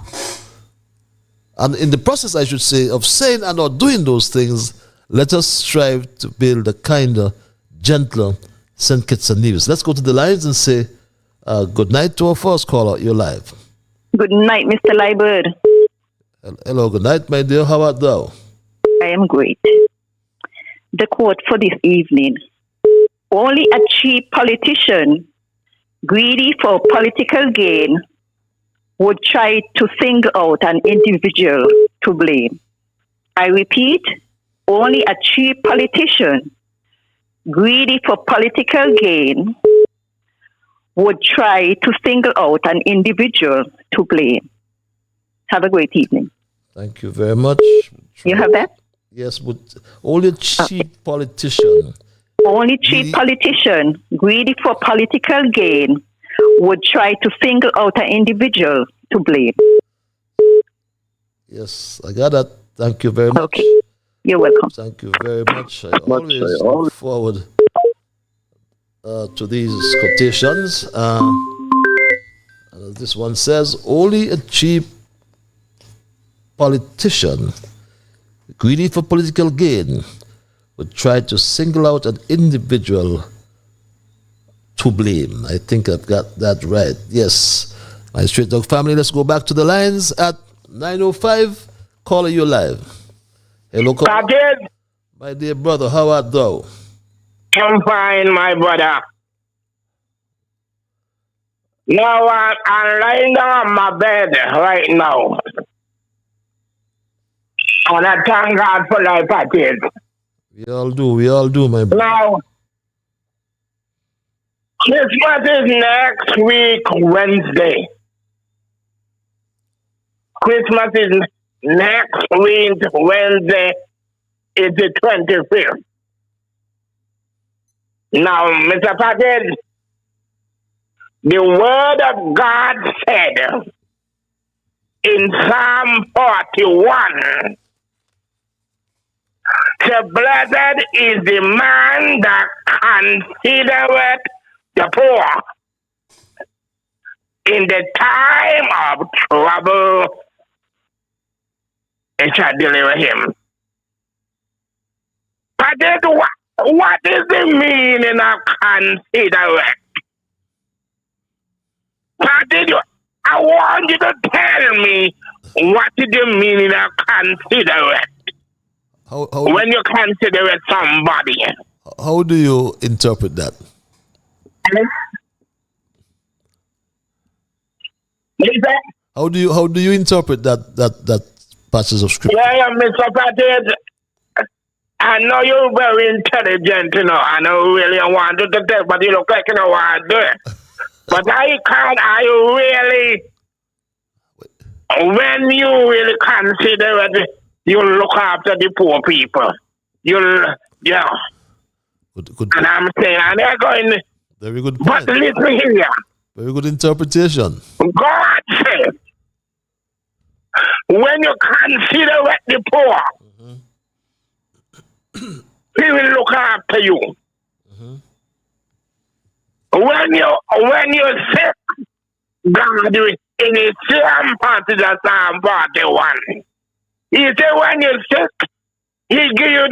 and in the process, I should say, of saying and or doing those things, let us strive to build a kinder, gentler St. Kitts and Nevis. Let's go to the lines and say good night to our first caller. You're live. Good night, Mr. Liburd. Hello, good night, my dear. How art thou? I am great. The quote for this evening: only a cheap politician, greedy for political gain, would try to single out an individual to blame. I repeat, only a cheap politician, greedy for political gain, would try to single out an individual to blame. Have a great evening. Thank you very much. You have that? Yes, but only a cheap politician. Only cheap politician, greedy for political gain, would try to single out an individual to blame. Yes, I got that. Thank you very much. Okay. You're welcome. Thank you very much. I always look forward to these quotations. This one says, only a cheap politician, greedy for political gain, would try to single out an individual to blame. I think I've got that right. Yes. My Straight Talk family, let's go back to the lines at 9:05. Caller, you live. Hello, caller. My dear brother, how art thou? I'm fine, my brother. Now I'm lying down on my bed right now. And I thank God for life, I did. We all do, my brother. Now, Christmas is next week, Wednesday. Christmas is next week, Wednesday. It's the 25th. Now, Mr. Patel, the word of God said in Psalm 41, so blessed is the man that considereth the poor in the time of trouble. It shall deliver him. But then what is the meaning of considerate? I want you to tell me what is the meaning of considerate when you consider somebody. How do you interpret that? How do you interpret that passage of scripture? Yeah, Mr. Patel, I know you're very intelligent, you know. I know really want to tell, but you look like you know what I do. But I really, when you really consider it, you look after the poor people. Yeah. Good. And I'm saying, and they're going. Very good point. But listen here. Very good interpretation. God said, when you consider the poor, He will look after you. When you're sick, God will, in His same passage of Psalm 41, He said, when you're sick, He give you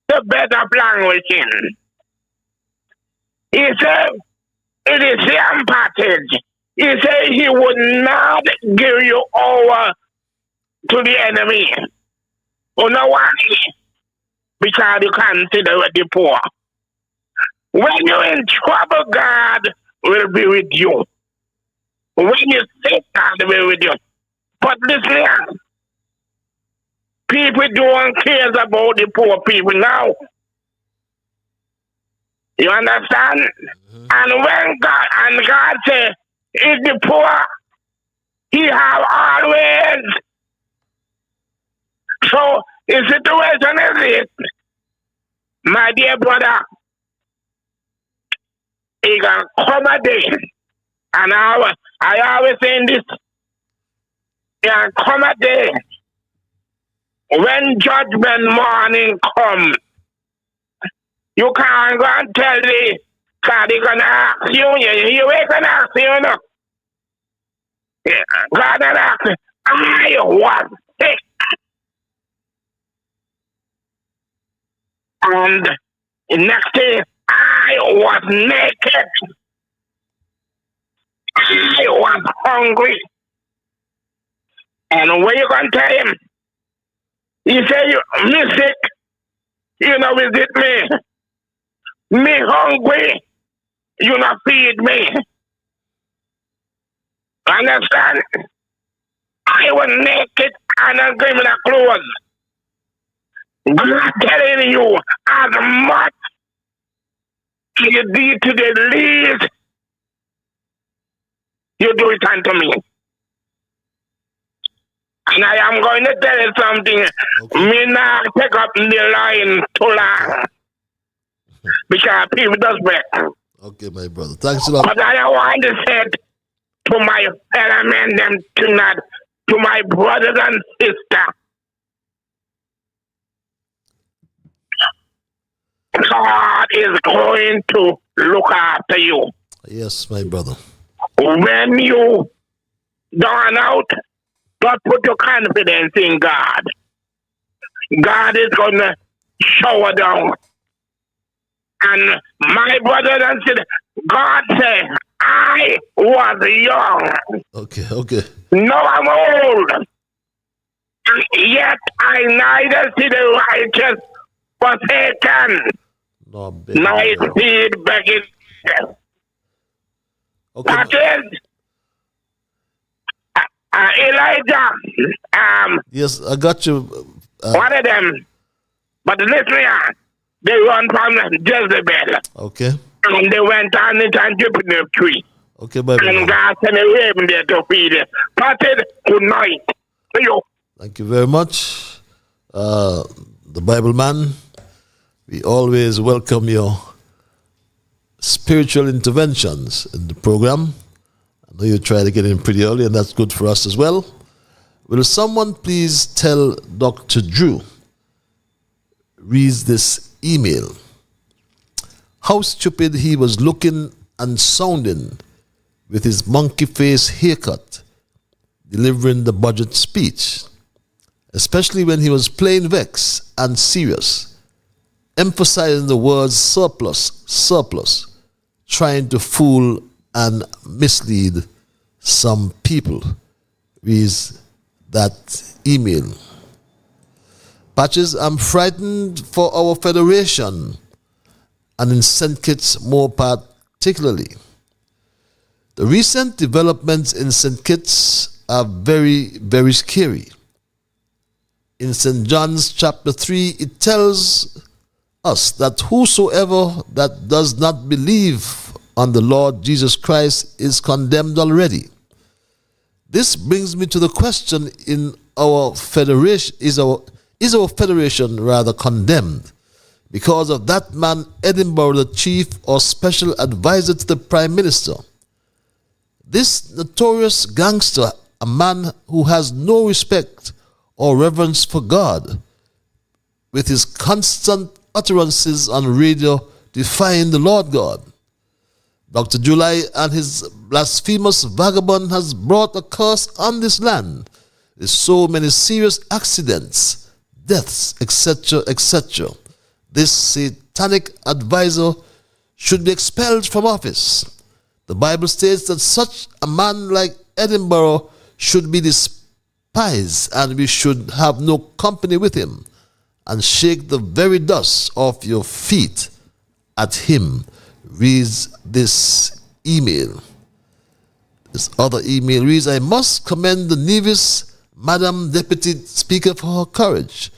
the better languaging. He said, in the same passage, He said He would not give you over to the enemy. You know why? Because you consider the poor. When you're in trouble, God will be with you. When you're sick, God will be with you. But listen, people don't care about the poor people now. You understand? And when God says, if the poor, he have always. So the situation is this, my dear brother, he can come a day, and I always saying this, he can come a day when judgment morning come. You can't go and tell the God, he gonna ask you, you can ask you, no. God will ask you, I was sick. And the next day, I was naked. I was hungry. And what you gonna tell him? He say, me sick, you know, visit me. Me hungry, you not feed me. Understand? I was naked and I'm giving me the clothes. God telling you, as much you do to the least, you do it unto me. And I am going to tell you something. Okay. Me not take up the line too long. Because people does better. Okay, my brother. Thanks a lot. But I want to say to my fellow men them tonight, to my brothers and sisters, God is going to look after you. Yes, my brother. When you dawn out, don't put your confidence in God. God is going to shower down. And my brothers and sisters, God said, I was young. Okay. Now I'm old. Yet I neither see the righteous forsaken, nor his seed begging. Okay. That is Elijah. Yes, I got you. One of them. But listen here. They run from Jezebel. Okay. And they went on it and dipped in the tree. Okay, my brother. And God sent a raven there to feed it. Pastor, good night to you. Thank you very much. The Bible man, we always welcome your spiritual interventions in the program. I know you try to get in pretty early, and that's good for us as well. Will someone please tell Dr. Drew, reads this email, how stupid he was looking and sounding with his monkey face haircut, delivering the budget speech, especially when he was plain vexed and serious, emphasizing the words surplus, trying to fool and mislead some people. Reads that email. Patches, I'm frightened for our federation, and in St. Kitts more particularly. The recent developments in St. Kitts are very, very scary. In St. John's chapter 3, it tells us that whosoever that does not believe on the Lord Jesus Christ is condemned already. This brings me to the question, in our federation, is our federation rather condemned because of that man Edinburgh, the chief or special advisor to the Prime Minister? This notorious gangster, a man who has no respect or reverence for God, with his constant utterances on radio defying the Lord God. Dr. July and his blasphemous vagabond has brought a curse on this land. There's so many serious accidents, deaths, etc., etc. This satanic advisor should be expelled from office. The Bible states that such a man like Edinburgh should be despised and we should have no company with him. and shake the very dust off your feet at him, reads this email. This other email reads, I must commend the Nevis Madam Deputy Speaker for her courage,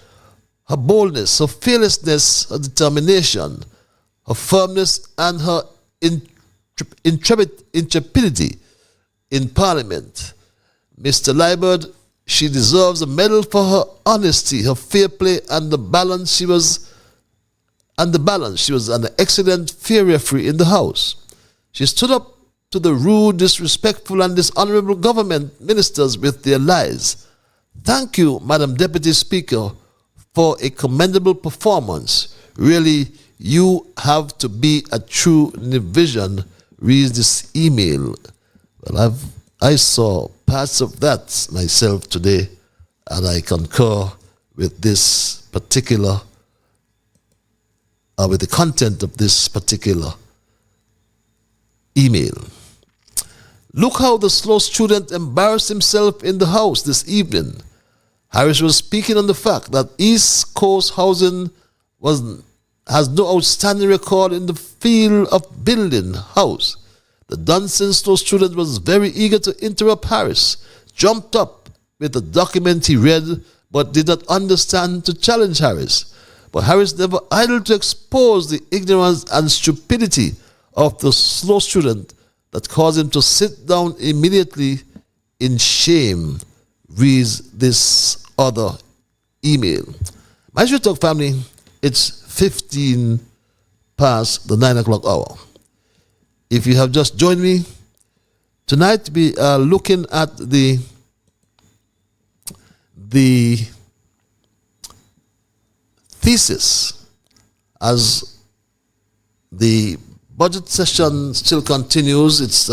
her boldness, her fearlessness, her determination, her firmness, and her intrepidity in Parliament. Mr. Liburd, she deserves a medal for her honesty, her fair play, and the balance. She was an excellent fair referee in the House. She stood up to the rude, disrespectful, and dishonorable government ministers with their lies. Thank you, Madam Deputy Speaker, for a commendable performance. Really, you have to be a true Nevisian, reads this email. Well, I saw parts of that myself today, and I concur with this particular, with the content of this particular email. Look how the slow student embarrassed himself in the House this evening. Harris was speaking on the fact that East Coast Housing has no outstanding record in the field of building house. The Dunstan Slow student was very eager to interrupt Harris, jumped up with a document he read but did not understand to challenge Harris. But Harris never idled to expose the ignorance and stupidity of the slow student that caused him to sit down immediately in shame, reads this other email. My Straight Talk family, it's 15 past the 9 o'clock hour. If you have just joined me, tonight we are looking at the thesis as the budget session still continues. It's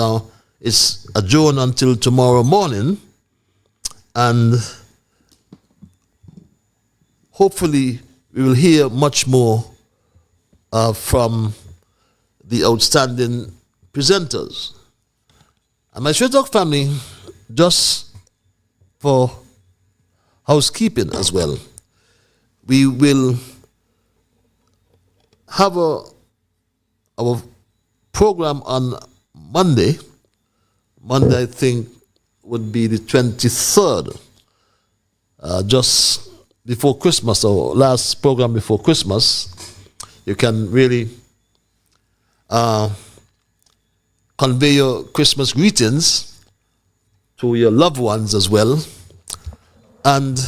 adjourned until tomorrow morning, and hopefully we will hear much more from the outstanding presenters. And my Straight Talk family, just for housekeeping as well, we will have our program on Monday. Monday, I think, would be the 23rd, just before Christmas, or last program before Christmas. You can really convey your Christmas greetings to your loved ones as well. And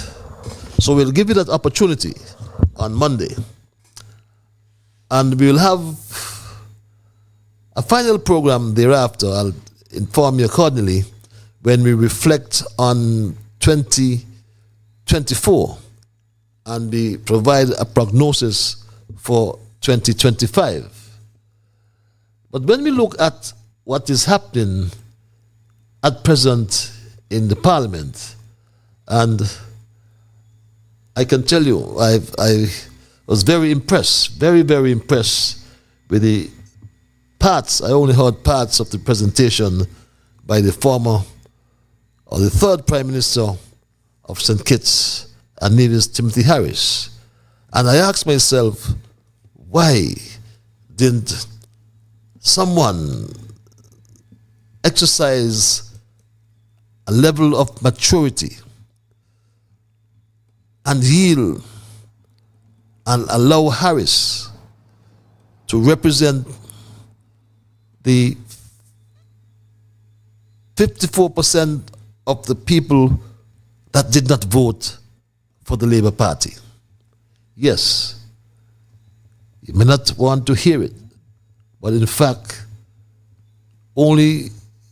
so we'll give you that opportunity on Monday. And we will have a final program thereafter. I'll inform you accordingly when we reflect on 2024 and we provide a prognosis for 2025. But when we look at what is happening at present in the Parliament, and I can tell you, I was very impressed, very, very impressed with the parts. I only heard parts of the presentation by the third Prime Minister of St. Kitts and Nevis, Timothy Harris. And I asked myself, why didn't someone exercise a level of maturity and yield and allow Harris to represent the 54% of the people that did not vote for the Labour Party? Yes, you may not want to hear it, but in fact, only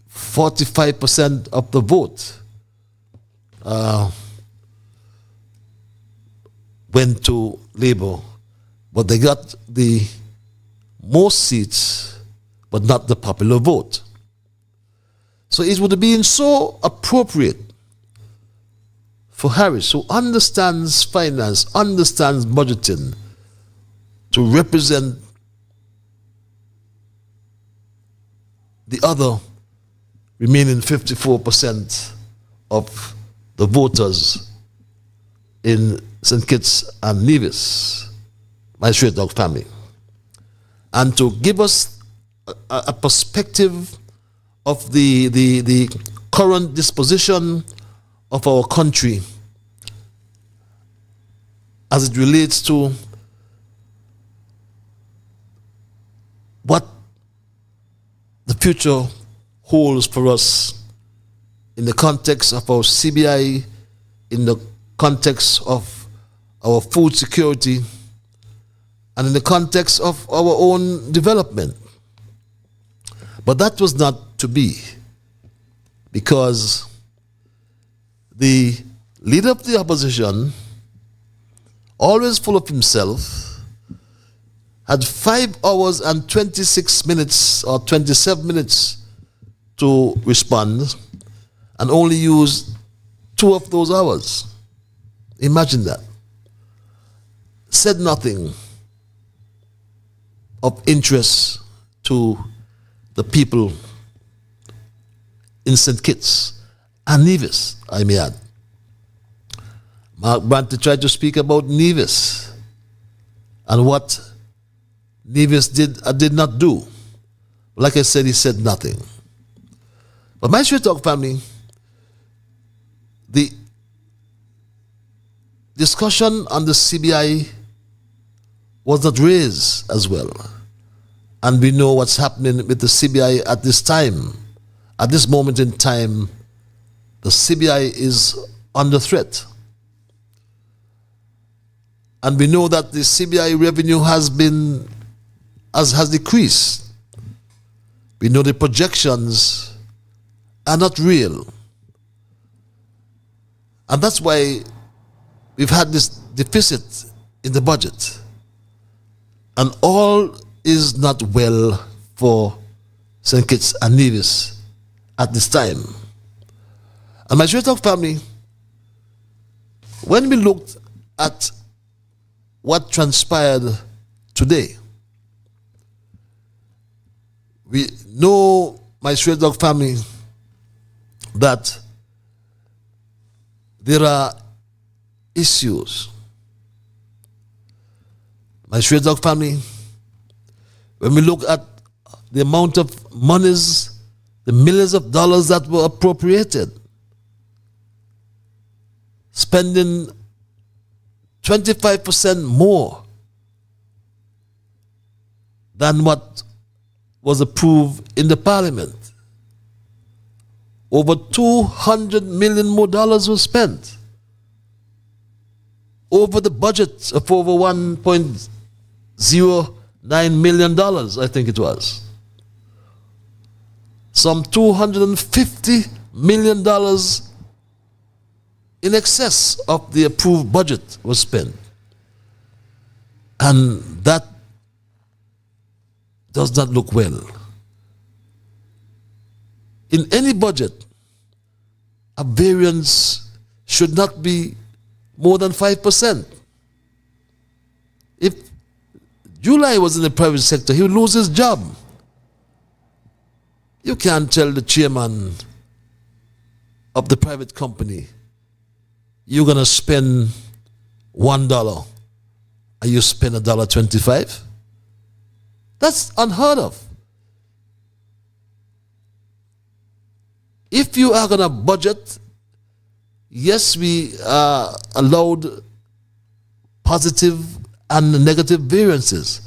45% of the vote went to Labour, but they got the most seats, but not the popular vote. So it would have been so appropriate for Harris, who understands finance, understands budgeting, to represent the other remaining 54% of the voters in St. Kitts and Nevis, my straight dog family, and to give us a perspective of the current disposition of our country as it relates to what the future holds for us in the context of our CBI, in the context of our food security, and in the context of our own development. But that was not to be, because the leader of the opposition, always full of himself, had 5 hours and 26 minutes or 27 minutes to respond and only used 2 of those hours. Imagine that. Said nothing of interest to the people in St. Kitts and Nevis, I may add. Mark Brantley tried to speak about Nevis and what Nevis did not do. Like I said, he said nothing. But my straight talk family, the discussion on the CBI was not raised as well. And we know what's happening with the CBI at this time. At this moment in time, the CBI is under threat. And we know that the CBI revenue has decreased. We know the projections are not real. And that's why we've had this deficit in the budget. And all is not well for St. Kitts and Nevis at this time. And my straight talk family, when we looked at what transpired today, we know, my straight dog family, that there are issues. My straight dog family, when we look at the amount of monies, the millions of dollars that were appropriated, spending 25% more than what was approved in the parliament. Over $200 million more was spent over the budget of over $1.09 million, I think it was. Some $250 million in excess of the approved budget was spent. And that does not look well. In any budget, a variance should not be more than 5%. If July was in the private sector, he would lose his job. You can't tell the chairman of the private company, you're going to spend $1 and you spend $1.25. That's unheard of. If you are going to budget, yes, we allowed positive and negative variances,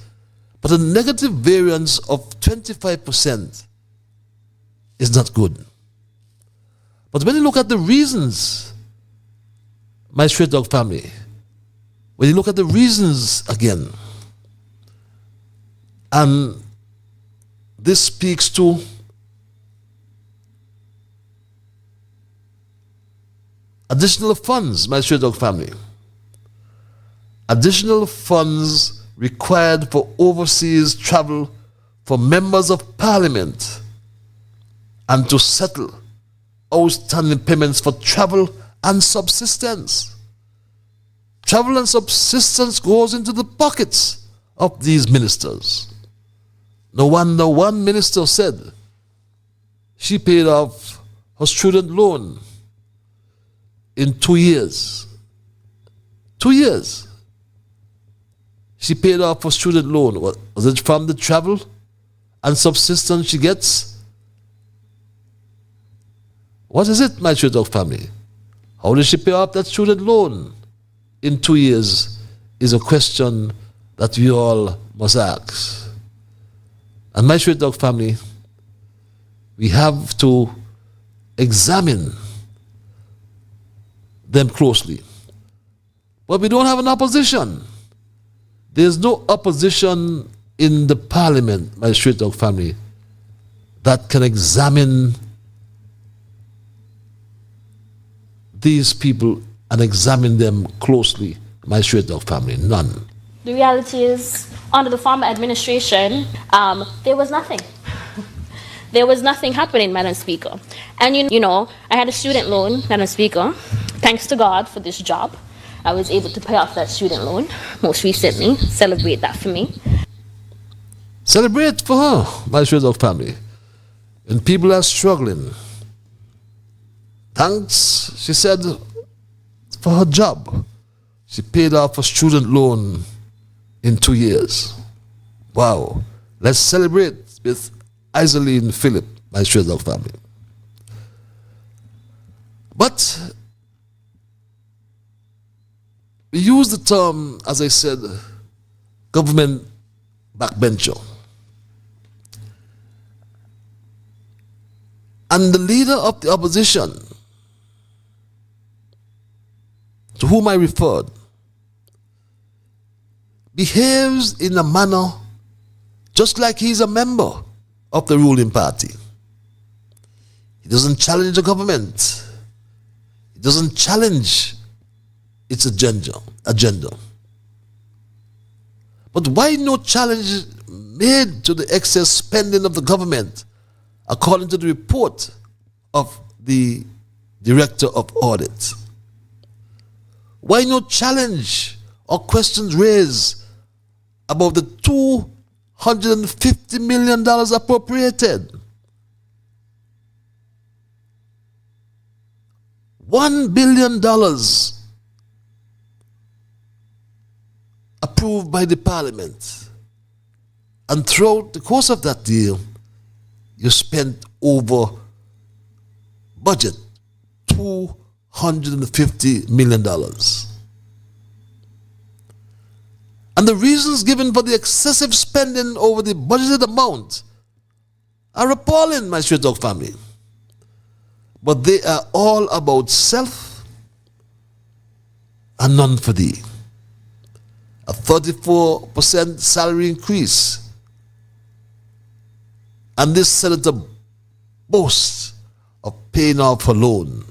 but a negative variance of 25% is not good. But when you look at the reasons, my straight dog family, when you look at the reasons again, and this speaks to additional funds, my straight dog family. Additional funds required for overseas travel for members of parliament and to settle outstanding payments for travel and subsistence. Travel and subsistence goes into the pockets of these ministers. No wonder one minister said she paid off her student loan in 2 years. 2 years. She paid off her student loan. Was it from the travel and subsistence she gets? What is it, my Straight Talk family? How did she pay off that student loan in 2 years is a question that we all must ask. And my Straight Talk family, we have to examine them closely. But we don't have an opposition. There's no opposition in the parliament, my Straight Talk family, that can examine these people and examine them closely, my Straight Talk family. None. The reality is, under the former administration, there was nothing. There was nothing happening, Madam Speaker. And you know, I had a student loan, Madam Speaker. Thanks to God for this job, I was able to pay off that student loan most recently. Celebrate that for me. Celebrate for her, my Straight Talk family. When people are struggling, thanks, she said, for her job. She paid off her student loan in 2 years. Wow. Let's celebrate with Iseline Phillip, my Straight Talk family. But we use the term, as I said, government backbencher. And the leader of the opposition, to whom I referred, behaves in a manner just like he's a member of the ruling party. He doesn't challenge the government. He doesn't challenge its agenda. But why no challenge made to the excess spending of the government, according to the report of the Director of Audit? Why no challenge or questions raised about the $250 million appropriated? $1 billion approved by the parliament. And throughout the course of that deal, you spent over budget $250 million. And the reasons given for the excessive spending over the budgeted amount are appalling, my Straight Talk family. But they are all about self and none for thee. A 34% salary increase. And this senator boasts of paying off her loan.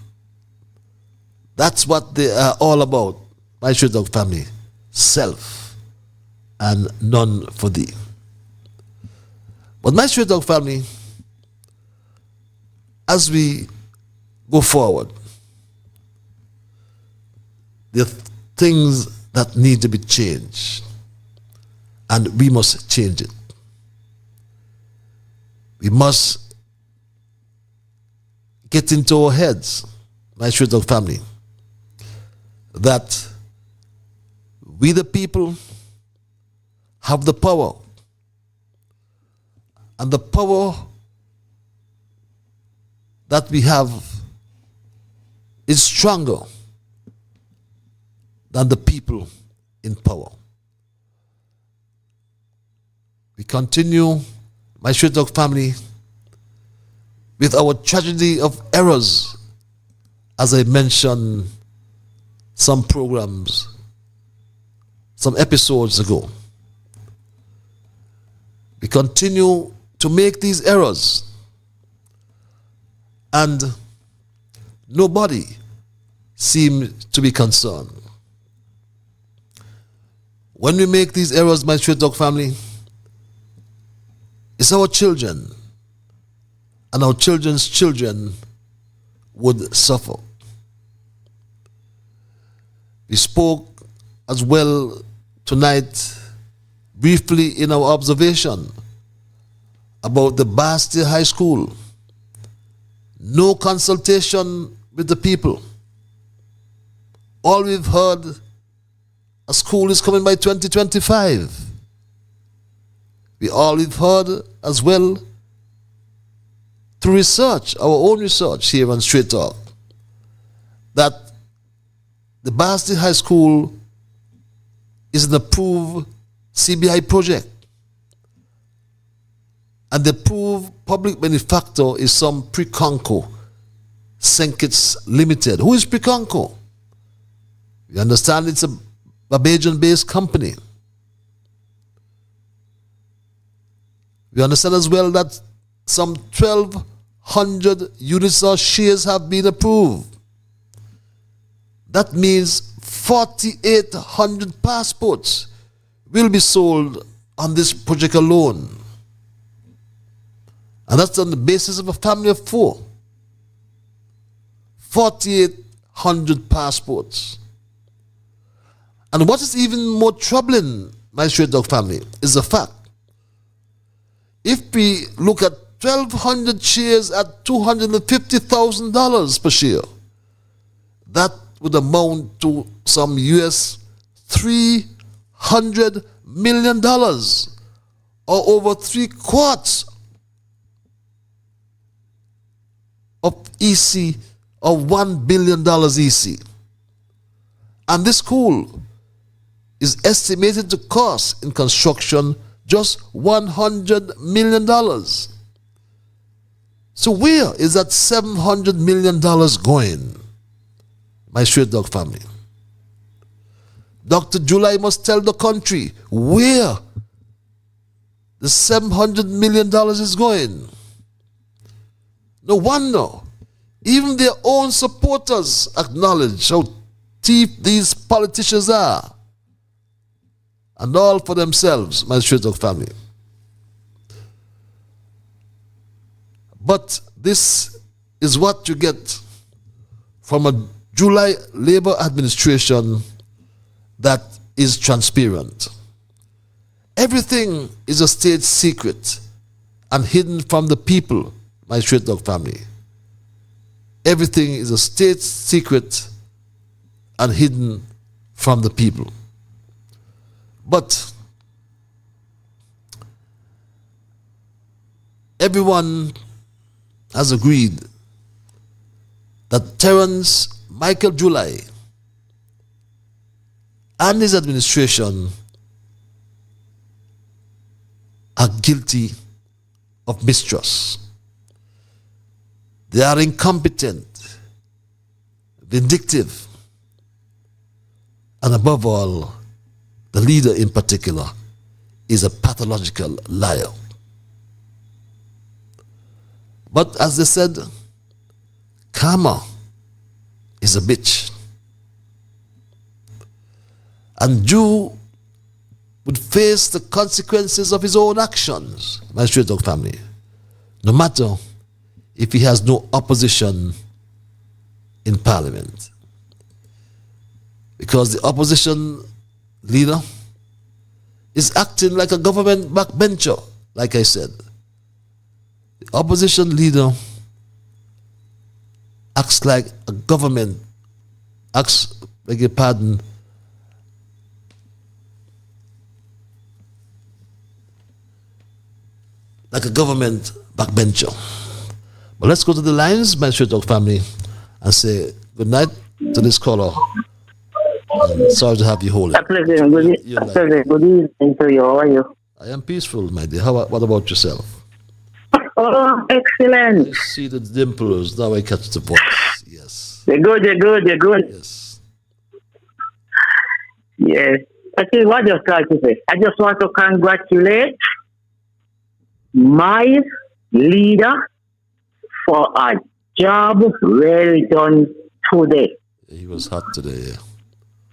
That's what they are all about, my Straight Talk family. Self and none for thee. But my Straight Talk family, as we go forward, there are things that need to be changed, and we must change it. We must get into our heads, my Straight Talk family, that we the people have the power, and the power that we have is stronger than the people in power. We continue, my Straight Talk family, with our tragedy of errors, as I mentioned some programs, some episodes ago. We continue to make these errors, and nobody seems to be concerned. When we make these errors, my Straight Talk family, it's our children and our children's children would suffer. We spoke as well tonight briefly in our observation about the Bastille High School. No consultation with the people. All we've heard a school is coming by 2025. We all have heard as well through research, our own research here on Straight Talk, that the Basti High School is an approved CBI project. And the approved public benefactor is some Preconco, Senkits Limited. Who is Preconco? You understand it's a Barbadian-based company. We understand as well that some 1,200 units or shares have been approved. That means 4,800 passports will be sold on this project alone. And that's on the basis of a family of 4. 4,800 passports. And what is even more troubling, my Straight Dog family, is the fact, if we look at 1,200 shares at $250,000 per share, that would amount to some US $300 million, or over 3/4 of EC, of $1 billion EC. And this school is estimated to cost in construction just $100 million. So where is that $700 million going, my Straight Dog family? Dr. July must tell the country where the $700 million is going. No wonder even their own supporters acknowledge how cheap these politicians are. And all for themselves, my Straight Dog family. But this is what you get from a July Labour administration that is transparent. Everything is a state secret and hidden from the people, my Straight Dog family. Everything is a state secret and hidden from the people. But everyone has agreed that Terence Michael July and his administration are guilty of mistrust. They are incompetent, vindictive, and above all, the leader in particular is a pathological liar. But as they said, karma is a bitch. And Jew would face the consequences of his own actions, my Straight Dog family, no matter if he has no opposition in parliament. Because the opposition leader is acting like a government backbencher, like I said. The opposition leader acts like a government, acts, beg your pardon, like a government backbencher. But let's go to the lines, my Straight Dog family, and say good night to this caller. Sorry to have you hold it. Good evening to you. How are you? I am peaceful, my dear. What about yourself? Oh, excellent. I see the dimples. Now I catch the voice. Yes. You're good. Yes. Yes. I tell you what I just try to say. I just want to congratulate my leader for a job well done today. He was hot today, yeah.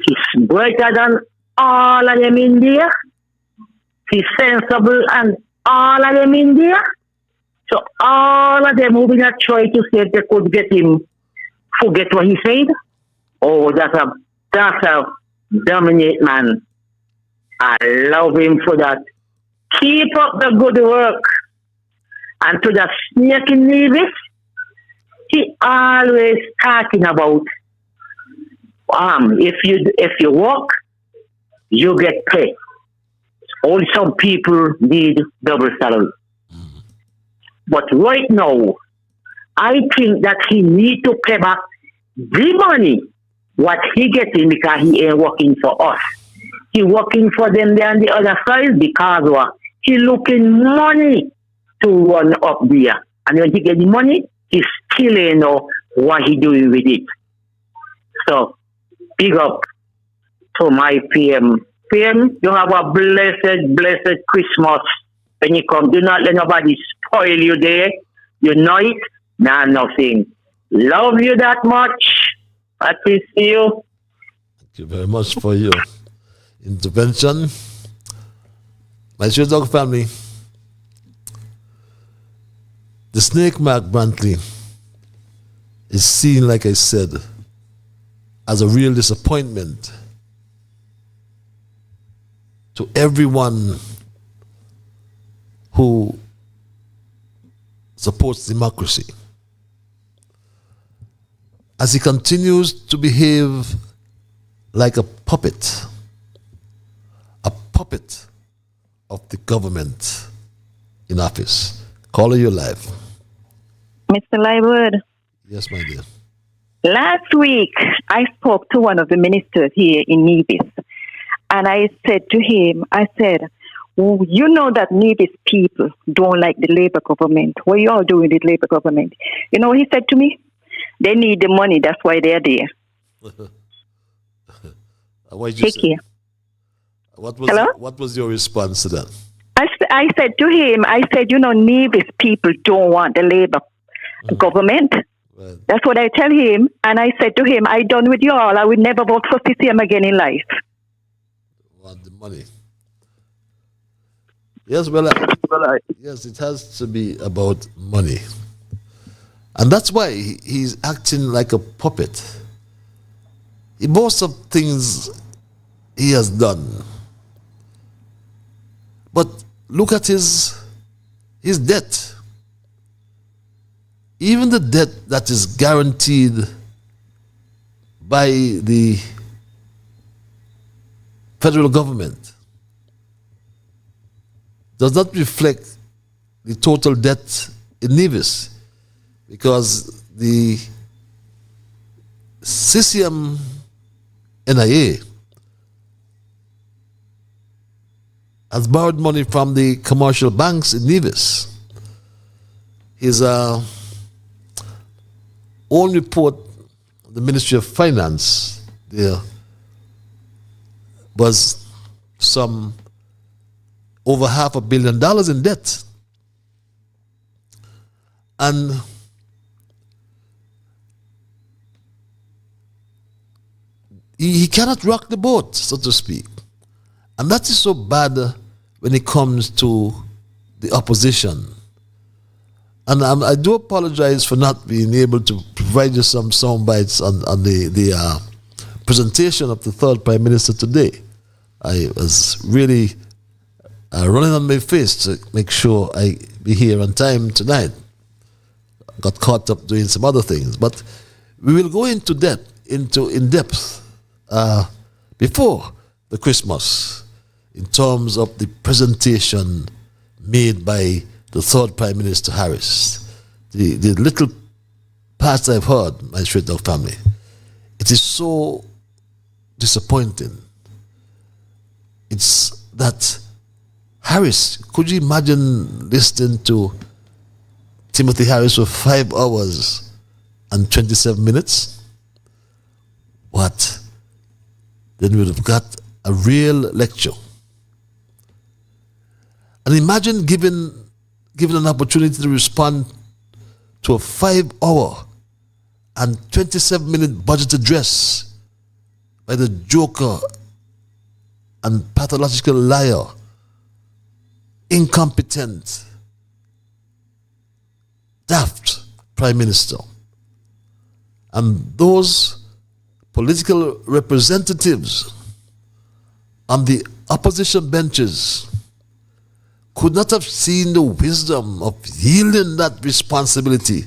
He's brighter than all of them in there. He's sensible and all of them in there. So all of them who will not try to say they could get him forget what he said. Oh, that's a dominate man. I love him for that. Keep up the good work. And to the snake in Nevis, he always talking about if you walk, you get paid. Only some people need double salary. But right now, I think that he need to pay back the money what he getting because he ain't working for us. He working for them there on the other side because he looking money to run up there. And when he get the money, he still ain't know what he doing with it. So, big up to my PM. PM, you have a blessed Christmas. When you come, do not let nobody spoil you there. You know it? Nah, nothing. Love you that much. I see you. Thank you very much for your intervention. My Street Dog family, the Snake Mark Brantley is seen, like I said, as a real disappointment to everyone who supports democracy. As he continues to behave like a puppet of the government in office. Caller, you're live. Mr. Liburd. Yes, my dear. Last week, I spoke to one of the ministers here in Nevis, and I said to him, well, you know that Nevis people don't like the Labour government. What are you all doing with the Labour government? You know what he said to me? They need the money, that's why they're there. What did you Take say? care. Hello? What was your response to that? I said to him, you know, Nevis people don't want the Labour government. Right. That's what I tell him. And I said to him, I done with you all. I would never vote for CCM again in life. Want the money. Yes, yes, it has to be about money. And that's why he's acting like a puppet. Most of things he has done. But look at his debt. Even the debt that is guaranteed by the federal government does not reflect the total debt in Nevis, because the CCM NIA has borrowed money from the commercial banks in Nevis. His own report, the Ministry of Finance, there was some over $500 million in debt. And he cannot rock the boat, so to speak. And that is so bad when it comes to the opposition. And I do apologize for not being able to provide you some sound bites on the presentation of the third Prime Minister today. I was really running on my face to make sure I be here on time tonight. Got caught up doing some other things. But we will go into depth before the Christmas in terms of the presentation made by the third Prime Minister Harris. The little parts I've heard, my Straight Dog family, it is so disappointing. It's that Harris, could you imagine listening to Timothy Harris for 5 hours and 27 minutes? What? Then we would have got a real lecture. And imagine given an opportunity to respond to a 5-hour and 27-minute budget address by the joker and pathological liar, incompetent, daft Prime Minister. And those political representatives on the opposition benches could not have seen the wisdom of yielding that responsibility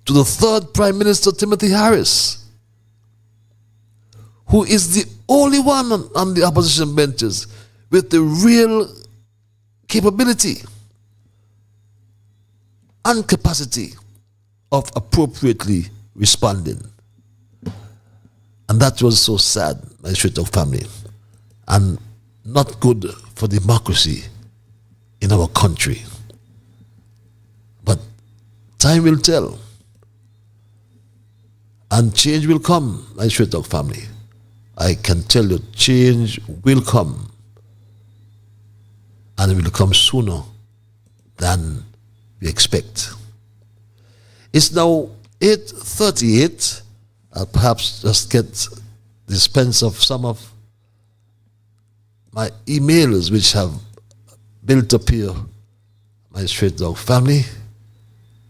to the third Prime Minister, Timothy Harris, who is the only one on the opposition benches with the real capability and capacity of appropriately responding. And that was so sad, my straight talk family, and not good for democracy in our country. But time will tell, and change will come, my straight talk family. I can tell you, change will come, and it will come sooner than we expect. It's now 8:38. I'll perhaps just get dispense of some of my emails which have built up here, my straight dog family.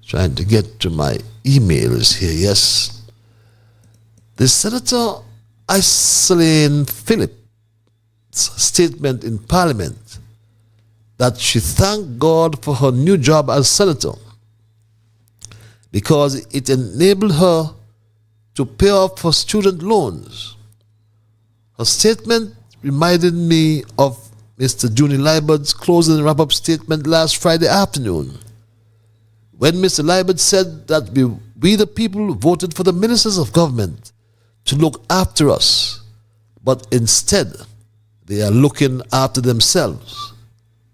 Trying to get to my emails here, yes. The Senator Iselene Phillips' statement in Parliament that she thanked God for her new job as Senator because it enabled her to pay off her student loans. Her statement reminded me of Mr. Juni Liburd's closing wrap-up statement last Friday afternoon, when Mr. Liburd said that we the people voted for the ministers of government to look after us, but instead they are looking after themselves.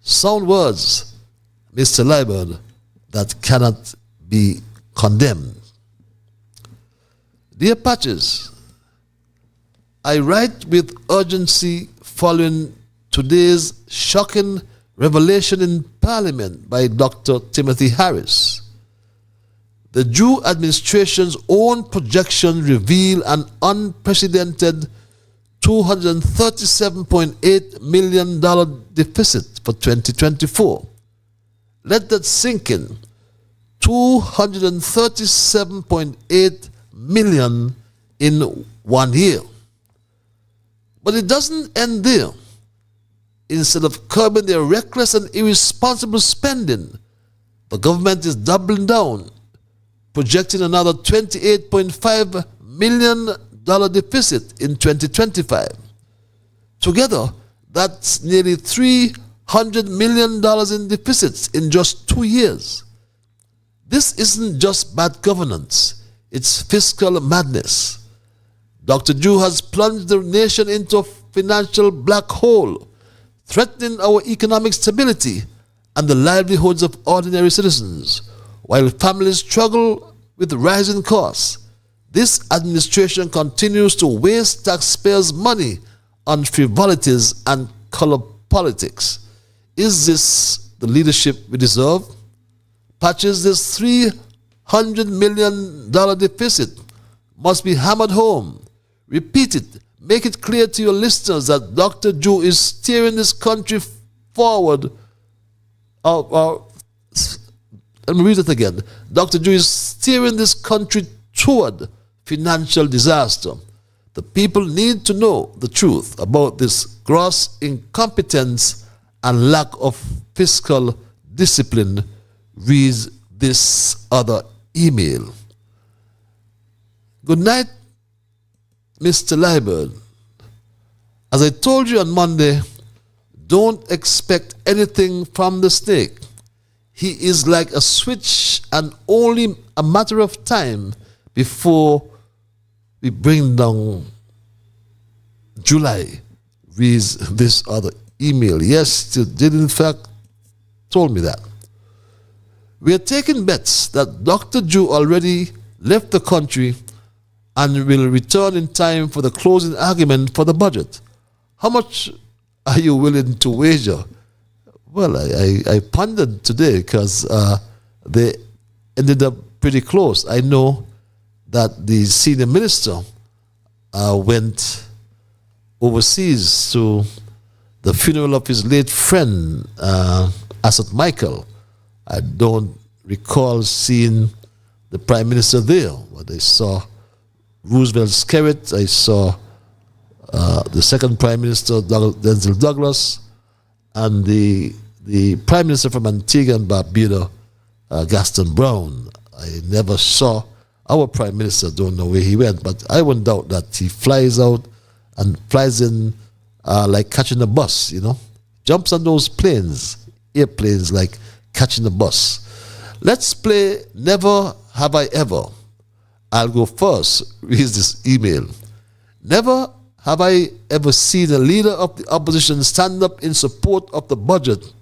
Sound words, Mr. Liburd, that cannot be condemned. Dear Patches, I write with urgency following today's shocking revelation in Parliament by Dr. Timothy Harris. The Jew administration's own projections reveal an unprecedented $237.8 million deficit for 2024. Let that sink in. $237.8 million in 1 year. But it doesn't end there. Instead of curbing their reckless and irresponsible spending, the government is doubling down, projecting another $28.5 million deficit in 2025. Together, that's nearly $300 million in deficits in just 2 years. This isn't just bad governance, it's fiscal madness. Dr. Jew has plunged the nation into a financial black hole, threatening our economic stability and the livelihoods of ordinary citizens, while families struggle with rising costs. This administration continues to waste taxpayers' money on frivolities and color politics. Is this the leadership we deserve? Patches, this $300 million deficit must be hammered home. Repeat it. Make it clear to your listeners that Dr. Jew is steering this country forward. Let me read it again. Dr. Jew is steering this country toward financial disaster. The people need to know the truth about this gross incompetence and lack of fiscal discipline, reads this other email. Good night, Mr. Liburd. As I told you on Monday, don't expect anything from the snake. He is like a switch, and only a matter of time before we bring down July, reads this other email. Yes, it did in fact told me that. We are taking bets that Dr. Jew already left the country and will return in time for the closing argument for the budget. How much are you willing to wager? Well, I pondered today because they ended up pretty close. I know that the senior minister went overseas to the funeral of his late friend, Asset Michael. I don't recall seeing the Prime Minister there, but I saw Roosevelt Skerritt, I saw the second Prime Minister, Denzel Douglas, and the Prime Minister from Antigua and Barbuda, Gaston Brown. I never saw our Prime Minister, don't know where he went, but I won't doubt that he flies out and flies in like catching a bus, jumps on those airplanes like catching a bus. Let's play Never Have I Ever. I'll go first. Reads this email. Never have I ever seen a leader of the opposition stand up in support of the budget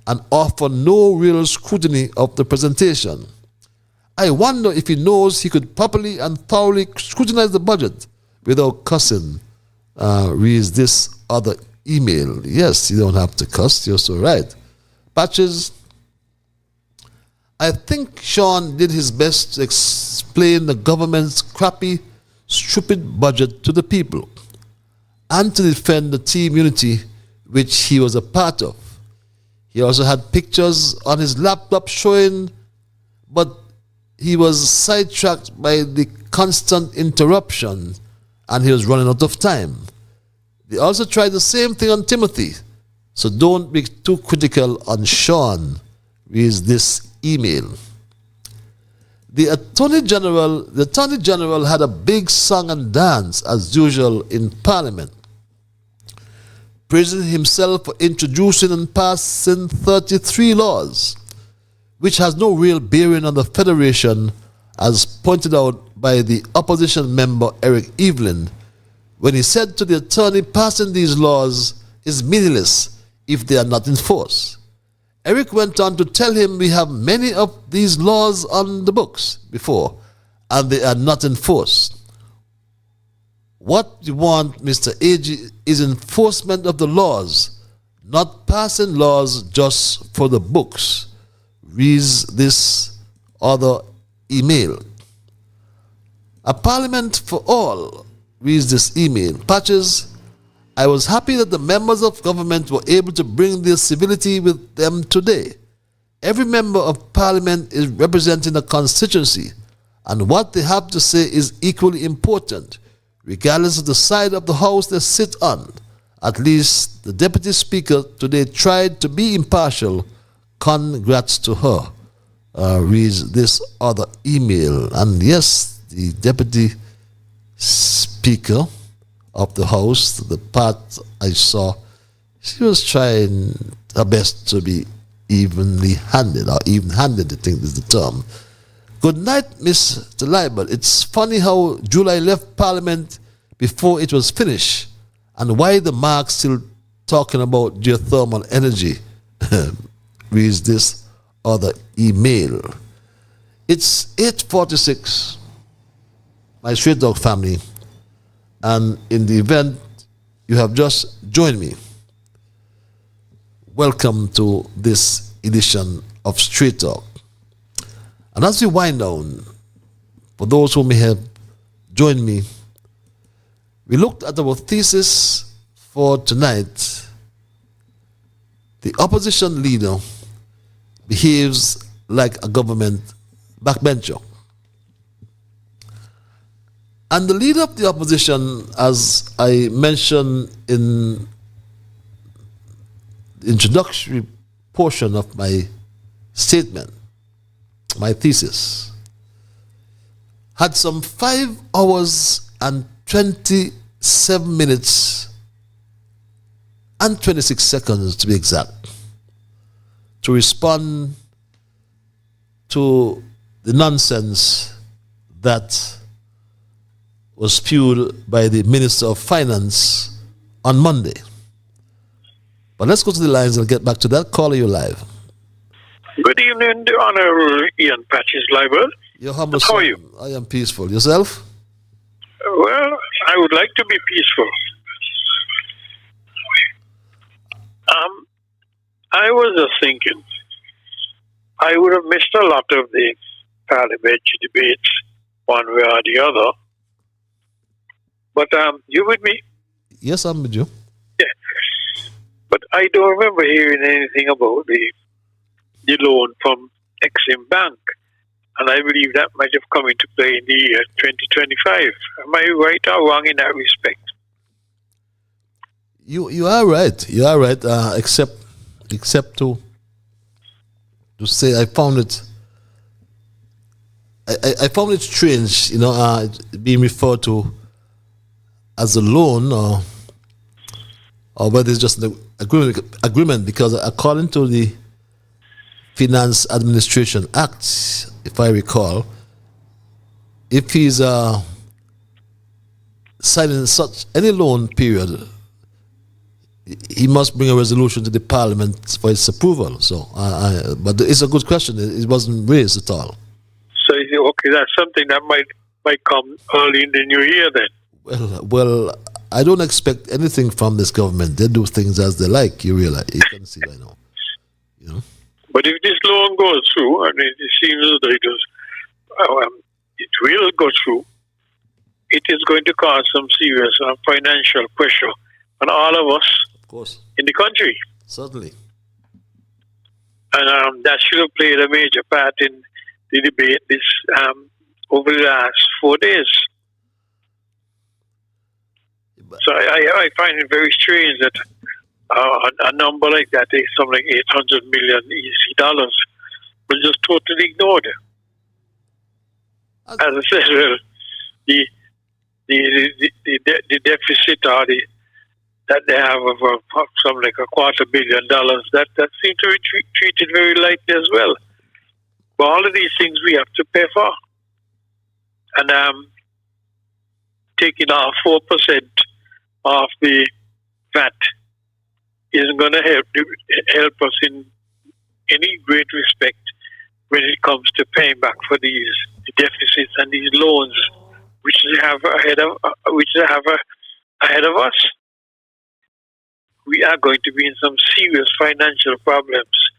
and offer no real scrutiny of the presentation. I wonder if he knows he could properly and thoroughly scrutinize the budget without cussing. Reads this other email. Yes, you don't have to cuss. You're so right. Patches. I think Sean did his best to explain the government's crappy, stupid budget to the people and to defend the team unity which he was a part of. He also had pictures on his laptop showing, but he was sidetracked by the constant interruption and he was running out of time. They also tried the same thing on Timothy, so don't be too critical on Sean, reads this email. The Attorney General had a big song and dance as usual in Parliament, praising himself for introducing and passing 33 laws, which has no real bearing on the Federation, as pointed out by the opposition member Eric Evelyn, when he said to the attorney passing these laws is meaningless if they are not enforced. Eric went on to tell him we have many of these laws on the books before, and they are not enforced. What you want, Mr. AG, is enforcement of the laws, not passing laws just for the books, reads this other email. A Parliament for all, reads this email. Patches, I was happy that the members of government were able to bring their civility with them today. Every member of Parliament is representing a constituency, and what they have to say is equally important, regardless of the side of the house they sit on. At least the Deputy Speaker today tried to be impartial. Congrats to her, reads this other email. And yes, the Deputy Speaker of the House, the part I saw, she was trying her best to be evenly handed, or even-handed, I think is the term. Good night, Mr. Liburd. It's funny how July left Parliament before it was finished, and why the marks still talking about geothermal energy, reads this other email. It's 8:46, my Straight Dog family, and in the event you have just joined me, welcome to this edition of Straight Talk. And as we wind down, for those who may have joined me, we looked at our thesis for tonight. The opposition leader behaves like a government backbencher. And the leader of the opposition, as I mentioned in the introductory portion of my statement, my thesis, had some 5 hours and 27 minutes and 26 seconds, to be exact, to respond to the nonsense that was spewed by the Minister of Finance on Monday. But let's go to the lines and get back to that. Caller, you live. Good evening, the Honorable Ian Patches Liburd. Your humble How are you? I am peaceful. Yourself? Well, I would like to be peaceful. I was just thinking, I would have missed a lot of the parliamentary debates, one way or the other. But you with me? Yes, I'm with you. Yeah. But I don't remember hearing anything about the loan from Exim Bank. And I believe that might have come into play in the year 2025. Am I right or wrong in that respect? You are right. You are right. Except to say I found it. I found it strange, being referred to as a loan or whether it's just an agreement, because according to the Finance Administration Act, if I recall, if he's signing such any loan period, he must bring a resolution to the Parliament for its approval. So, but it's a good question. It wasn't raised at all. So okay, that's something that might come early in the new year then. Well, I don't expect anything from this government. They do things as they like. You can see by now. You know. But if this loan goes through, and it seems that it will go through, it is going to cause some serious financial pressure on all of us, of course, in the country. Certainly. And that should have played a major part in the debate over the last 4 days. So I find it very strange that a number like that, something like 800 million EC dollars, was just totally ignored. As I said, well, the deficit or that they have of something like $250 million, that seems to be treated very lightly as well. But all of these things we have to pay for. And taking off 4% of the VAT isn't going to help us in any great respect when it comes to paying back for these deficits and these loans which they have ahead of us. We are going to be in some serious financial problems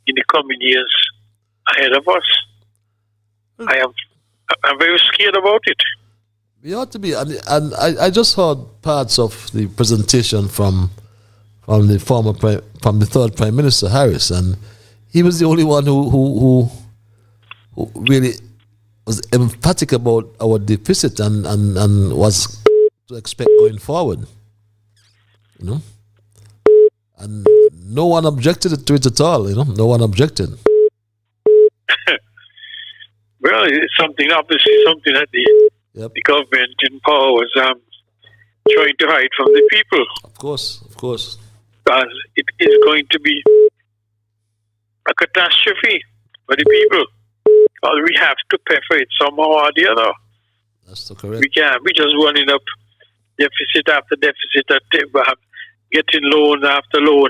in the coming years ahead of us. I'm very scared about it. We ought to be, and I just heard parts of the presentation from the third Prime Minister Harris, and he was the only one who really was emphatic about our deficit and was to expect going forward. You know, and no one objected to it at all. You know, no one objected. Well, it's obviously something that the government in power was trying to hide from the people. Of course. Because it is going to be a catastrophe for the people. Because we have to pay for it somehow or the other. That's so correct. We can't. We're just running up deficit after deficit, getting loan after loan,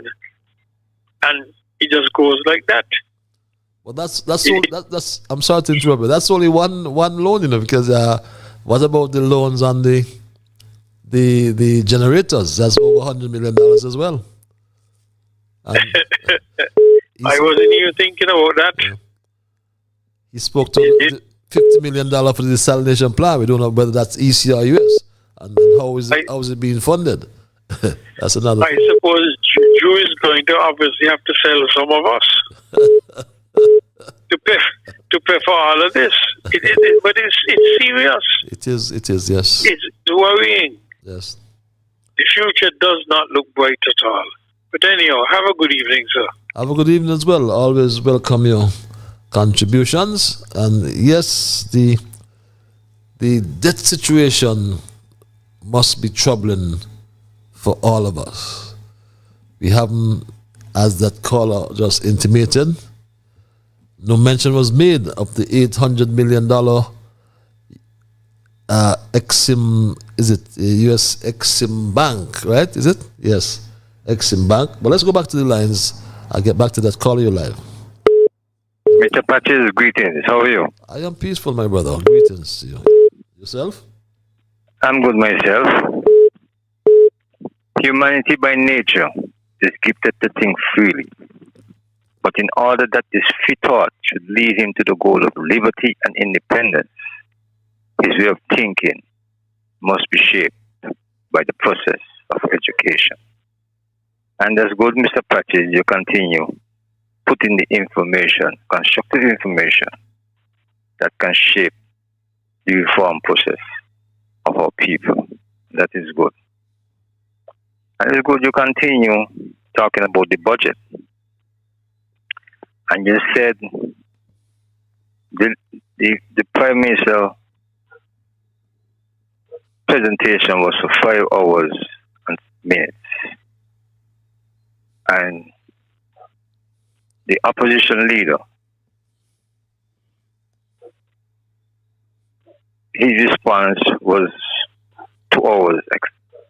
and it just goes like that. Well, that's. I'm sorry to interrupt, but that's only one loan, you know. Because what about the loans on the generators? That's over $100 million as well. I wasn't even thinking about that. Yeah. He spoke to $50 million for the desalination plant. We don't know whether that's EC or US, and how is it being funded? That's another. I suppose Jew is going to obviously have to sell some of us to pay for all of this. But it's serious. It is. Yes. It's worrying. Yes. The future does not look bright at all. But anyhow, have a good evening, sir. Have a good evening as well. Always welcome your contributions. And yes, the debt situation must be troubling for all of us. We haven't, as that caller just intimated, no mention was made of the $800 million Exim, is it US Exim Bank, right? Is it? Yes, Exim Bank. But let's go back to the lines. I'll get back to that caller you live. Mr. Patches, greetings. How are you? I am peaceful, my brother. Greetings to you. Yourself? I'm good myself. Humanity by nature is gifted to think freely. But in order that this free thought should lead him to the goal of liberty and independence, his way of thinking must be shaped by the process of education. And as good, Mr. Patches, you continue putting the information, constructive information, that can shape the reform process of our people. That is good. And it's good you continue talking about the budget. And you said the Prime Minister presentation was for 5 hours and minutes. And the opposition leader, his response was 2 hours,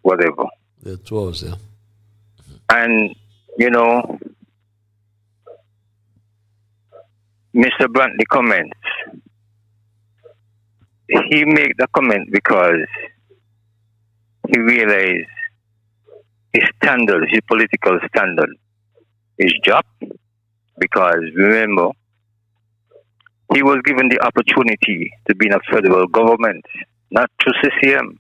whatever. Yeah, 2 hours, yeah. And, you know, Mr. Brantley comments. He made the comment because he realized his standard, his political standard, is dropped. Because remember, he was given the opportunity to be in a federal government, not through CCM,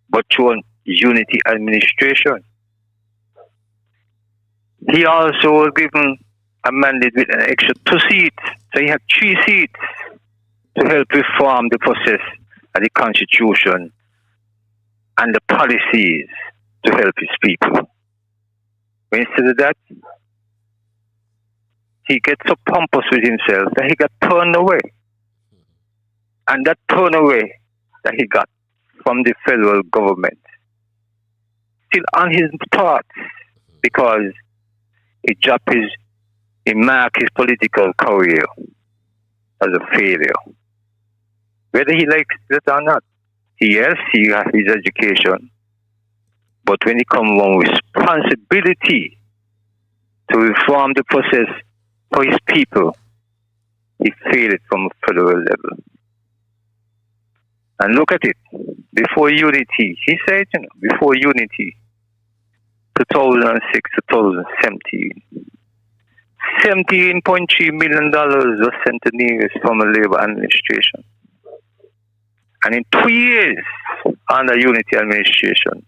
but through a unity administration. He also was given a mandate with an extra 2 seats, so he had 3 seats to help reform the process of the Constitution and the policies to help his people. But instead of that, he gets so pompous with himself that he got turned away. And that turn away that he got from the federal government still on his thoughts, because he marked his political career as a failure. Whether he likes it or not. Yes, he has his education, but when it comes on responsibility to reform the process for his people, he failed it from a federal level. And look at it. Before unity, he said, before unity, 2006 to 2017, $17.3 million was sent to Nevis from a Labour administration. And in 2 years under unity administration,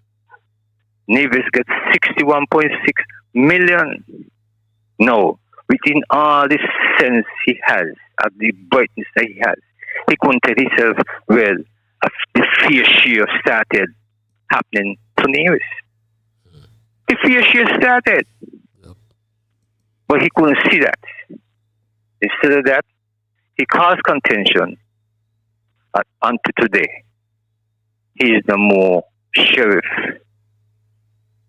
Nevis gets 61.6 million. No, within all the sense he has, of the brightness that he has, he couldn't tell himself, well, the fair share started happening to Nevis. The fair share started. But he couldn't see that. Instead of that, he caused contention until today. He is no more sheriff.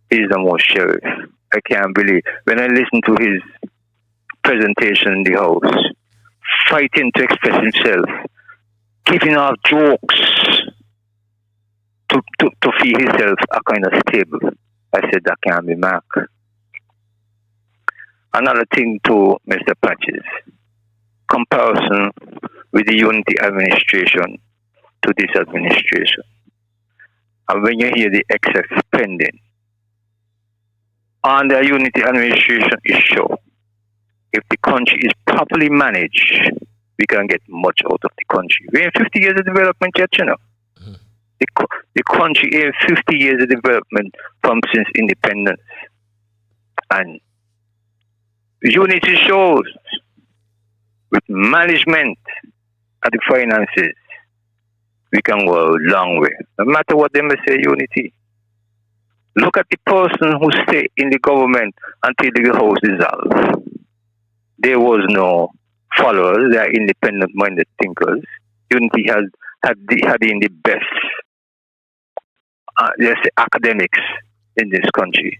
He is no more sheriff. I can't believe. When I listen to his presentation in the House, fighting to express himself, giving off jokes to feel himself a kind of stable, I said that can't be Mark. Another thing to Mr. Patches, comparison with the unity administration to this administration. And when you hear the excess spending, under unity administration is sure. If the country is properly managed, we can get much out of the country. We're in 50 years of development yet, The country is 50 years of development from since independence. And unity shows with management and the finances, we can go a long way. No matter what they may say, unity. Look at the person who stayed in the government until the House dissolved. There was no followers, they are independent-minded thinkers. Unity had in the best academics in this country.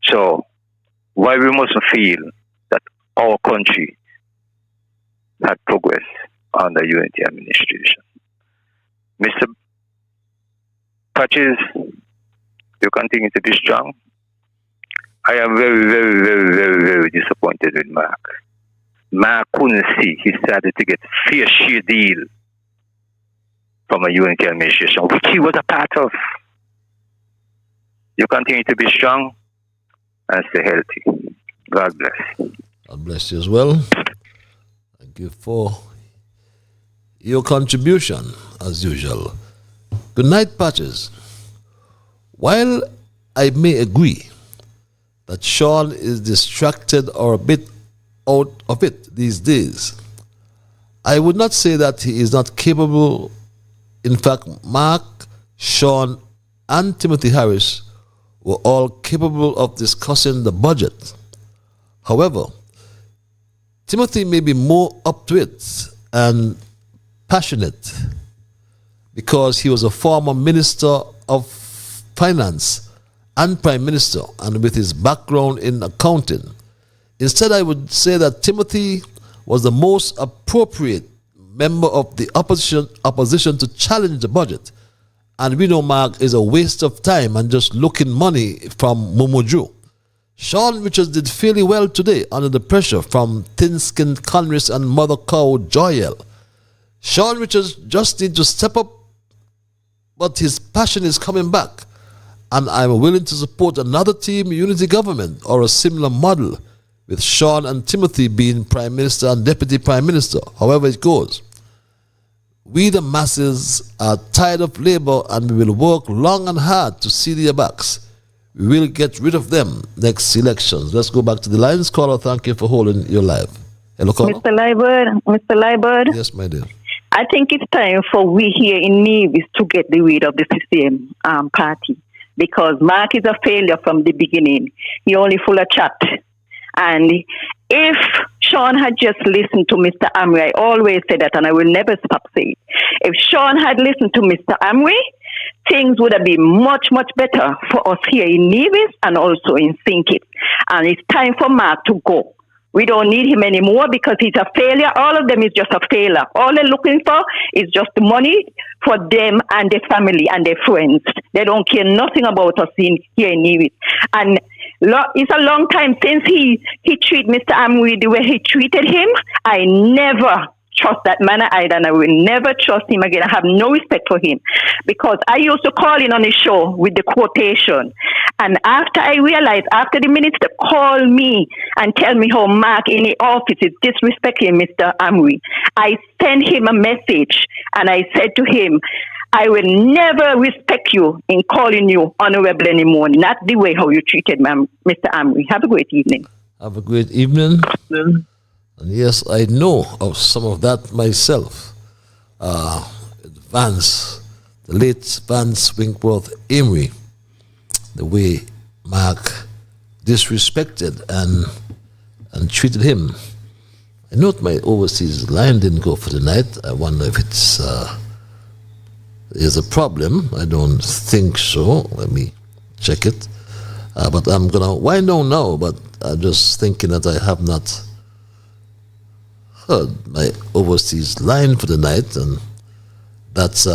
So, why we mustn't feel that our country had progress under unity administration? Mr. Patches, you continue to be strong. I am very, very, very, very, very disappointed with Mark. Mark couldn't see he started to get fair share deal from a unity administration, which he was a part of. You continue to be strong and stay healthy. God bless. God bless you as well. Thank you for your contribution, as usual. Good night, Patches. While I may agree that Sean is distracted or a bit out of it these days, I would not say that he is not capable. In fact, Mark, Sean, and Timothy Harris were all capable of discussing the budget. However, Timothy may be more up to it and passionate, because he was a former Minister of Finance and Prime Minister, and with his background in accounting. Instead, I would say that Timothy was the most appropriate member of the opposition to challenge the budget. And we know Mark is a waste of time and just looking money from Mumuju. Sean Richards did fairly well today under the pressure from thin-skinned Congress and mother cow Joyel. Sean Richards just needs to step up, but his passion is coming back. And I'm willing to support another team unity government or a similar model, with Sean and Timothy being Prime Minister and Deputy Prime Minister, however it goes. We the masses are tired of Labour and we will work long and hard to see their backs. We will get rid of them next elections. Let's go back to the lines. Caller, thank you for holding your live. Hello, caller. Mr. Liburd. Yes, my dear. I think it's time for we here in Nevis to get rid of the CCM party, because Mark is a failure from the beginning. He only full of chat. And if Sean had just listened to Mr. Amri, I always say that and I will never stop saying it. If Sean had listened to Mr. Amri, things would have been much, much better for us here in Nevis and also in Sinkit. And it's time for Mark to go. We don't need him anymore because he's a failure. All of them is just a failure. All they're looking for is just the money for them and their family and their friends. They don't care nothing about us here in Nevis. And it's a long time since he treated Mr. Amri the way he treated him. I never trust that man either, and I will never trust him again. I have no respect for him because I used to call in on his show with the quotation. And after I realized, after the minister called me and tell me how Mark in the office is disrespecting Mr. Amri, I sent him a message and I said to him, I will never respect you in calling you honorable anymore. Not the way how you treated Mr. Amri. Have a great evening. Have a great evening. And yes, I know of some of that myself. Vance, the late Vance Winkworth Amory, the way Mark disrespected and treated him. I note my overseas line didn't go for the night. I wonder if it's is a problem. I don't think so. Let me check it. But I'm going to wind down now, but I'm just thinking that I have not heard my overseas line for the night, and that's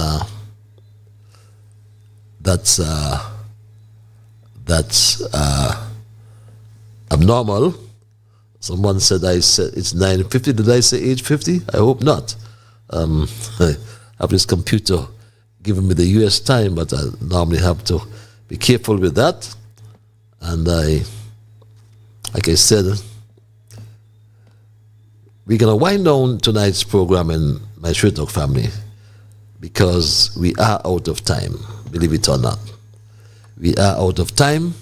abnormal. Someone said I said it's 9:50. Did I say 8:50? I hope not. I have this computer giving me the US time, but I normally have to be careful with that. And like I said, we're going to wind down tonight's program in my Straight Talk family because we are out of time, believe it or not. We are out of time.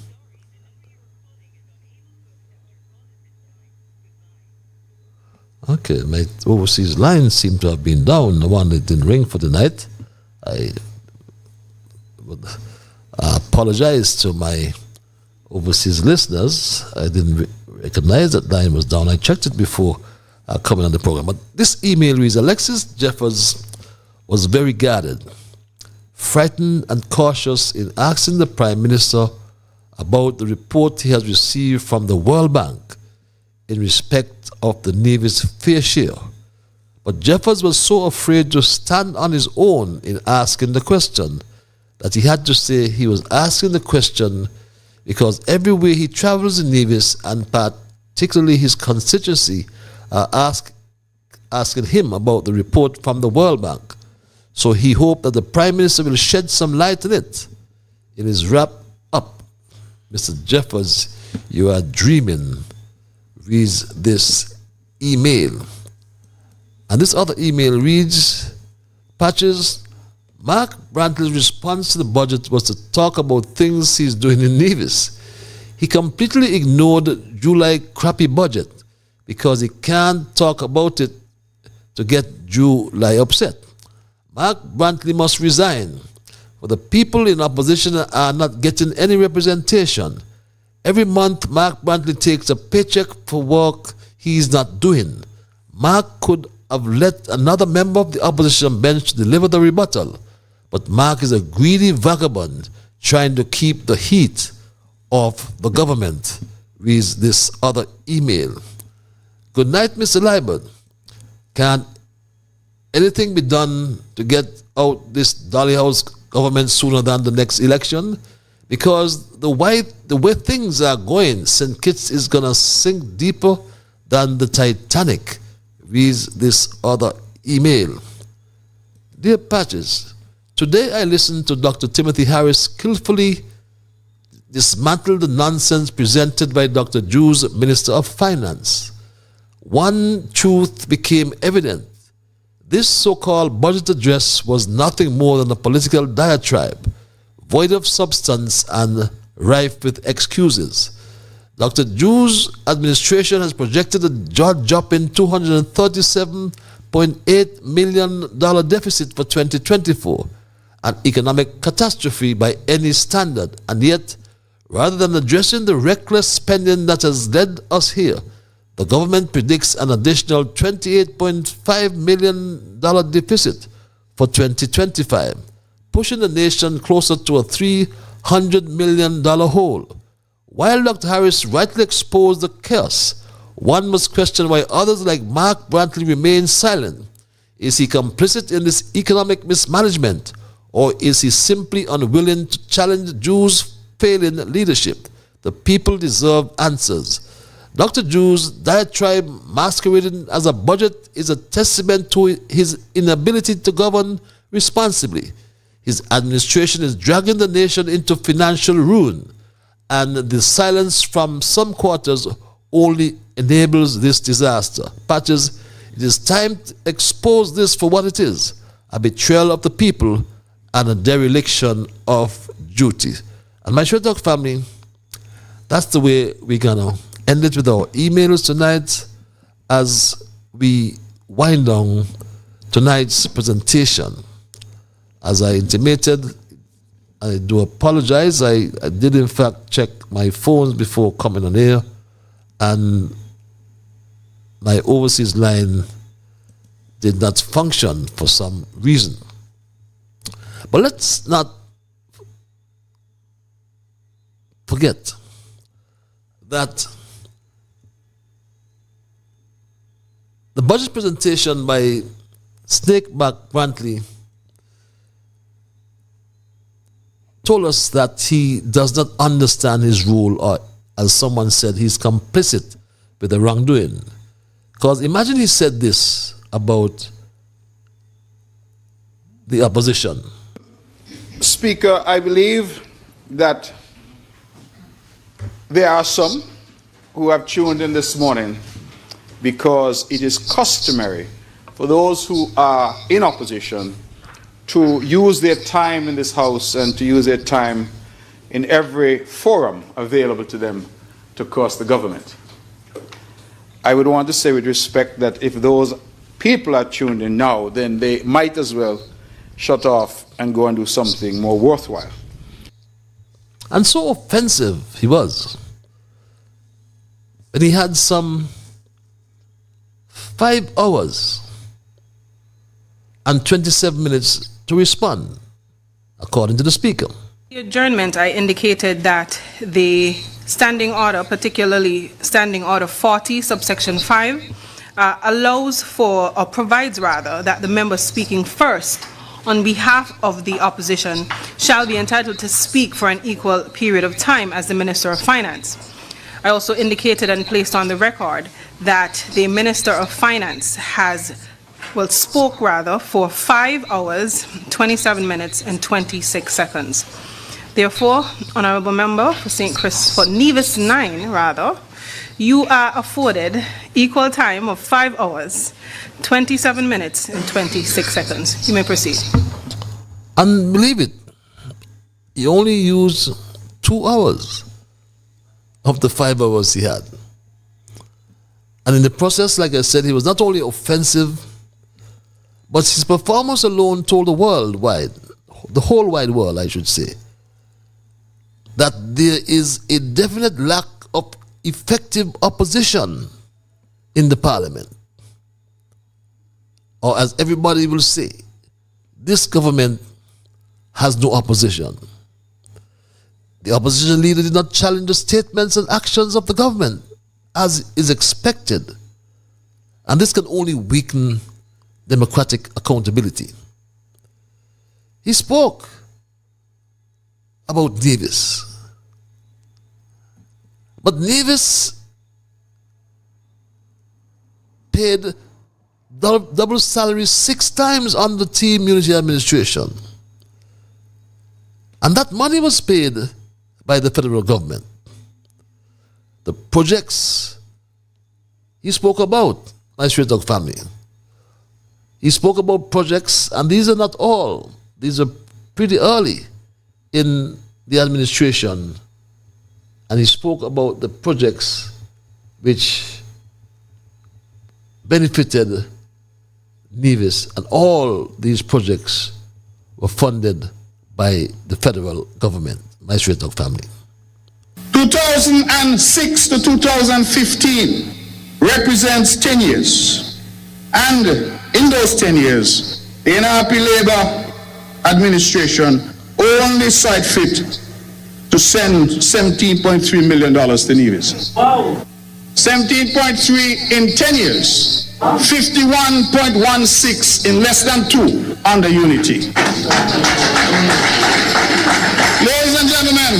Okay, my overseas line seemed to have been down. The one that didn't ring for the night. I would apologize to my overseas listeners. I didn't recognize that line was down. I checked it before coming on the program. But this email reads, Alexis Jeffers was very guarded, frightened and cautious in asking the Prime Minister about the report he has received from the World Bank in respect of the Nevis fair share. But Jeffers was so afraid to stand on his own in asking the question that he had to say he was asking the question because everywhere he travels in Nevis, and particularly his constituency, are asking him about the report from the World Bank. So he hoped that the Prime Minister will shed some light on it. In his wrap up, Mr. Jeffers, you are dreaming, reads this email. And this other email reads, Patches, Mark Brantley's response to the budget was to talk about things he's doing in Nevis. He completely ignored July crappy budget because he can't talk about it to get July upset. Mark Brantley must resign, for the people in opposition are not getting any representation. Every month, Mark Brantley takes a paycheck for work he's not doing. Mark could have let another member of the opposition bench deliver the rebuttal, but Mark is a greedy vagabond trying to keep the heat off the government, reads this other email. Good night, Mr. Liburd. Can anything be done to get out this Dollyhouse government sooner than the next election? Because the way things are going, St. Kitts is going to sink deeper than the Titanic, reads this other email. Dear Patches, today I listened to Dr. Timothy Harris skillfully dismantle the nonsense presented by Dr. Drew's Minister of Finance. One truth became evident. This so-called budget address was nothing more than a political diatribe, void of substance and rife with excuses. Dr. Drew's administration has projected a jaw-dropping $237.8 million deficit for 2024, an economic catastrophe by any standard, and yet, rather than addressing the reckless spending that has led us here, the government predicts an additional $28.5 million deficit for 2025, pushing the nation closer to a $300 million hole. While Dr. Harris rightly exposed the chaos, one must question why others like Mark Brantley remain silent. Is he complicit in this economic mismanagement, or is he simply unwilling to challenge Drew's failing leadership? The people deserve answers. Dr. Drew's diatribe masquerading as a budget is a testament to his inability to govern responsibly. His administration is dragging the nation into financial ruin, and the silence from some quarters only enables this disaster. Patches, it is time to expose this for what it is, a betrayal of the people and a dereliction of duty. And my Straight Talk family, that's the way we're gonna end it with our emails tonight as we wind down tonight's presentation. As I intimated, I do apologize. I did in fact check my phones before coming on air, and my overseas line did not function for some reason. But let's not forget that the budget presentation by Snakeback Brantley told us that he does not understand his role, or as someone said, he's complicit with the wrongdoing. Because imagine he said this about the opposition. Speaker, I believe that there are some who have tuned in this morning because it is customary for those who are in opposition to use their time in this House and to use their time in every forum available to them to curse the government. I would want to say with respect that if those people are tuned in now, then they might as well shut off and go and do something more worthwhile. And so offensive he was. And he had some 5 hours and 27 minutes to respond, according to the Speaker. The adjournment, I indicated that the standing order, particularly Standing Order 40, subsection 5, allows for, or provides rather, that the member speaking first on behalf of the opposition shall be entitled to speak for an equal period of time as the Minister of Finance. I also indicated and placed on the record that the Minister of Finance spoke for 5 hours, 27 minutes and 26 seconds. Therefore, Honourable Member for for Nevis 9 you are afforded equal time of 5 hours, 27 minutes and 26 seconds. You may proceed. And believe it, he only used 2 hours of the 5 hours he had. And in the process, like I said, he was not only offensive, but his performance alone told the whole wide world, I should say, that there is a definite lack of effective opposition in the parliament. Or as everybody will say, this government has no opposition. The opposition leader did not challenge the statements and actions of the government, as is expected. And this can only weaken democratic accountability. He spoke about Nevis. But Nevis paid double salary 6 times on the team unity administration. And that money was paid by the federal government. The projects he spoke about, my straight dog family. He spoke about projects, and these are not all. These are pretty early in the administration. And he spoke about the projects which benefited Nevis, and all these projects were funded by the federal government, my straight dog family. 2006 to 2015 represents 10 years. And in those 10 years, the NRP Labour administration only saw it fit to send $17.3 million to Nevis. Wow. 17.3 in 10 years. 51.16 in less than 2 under unity. Ladies and gentlemen,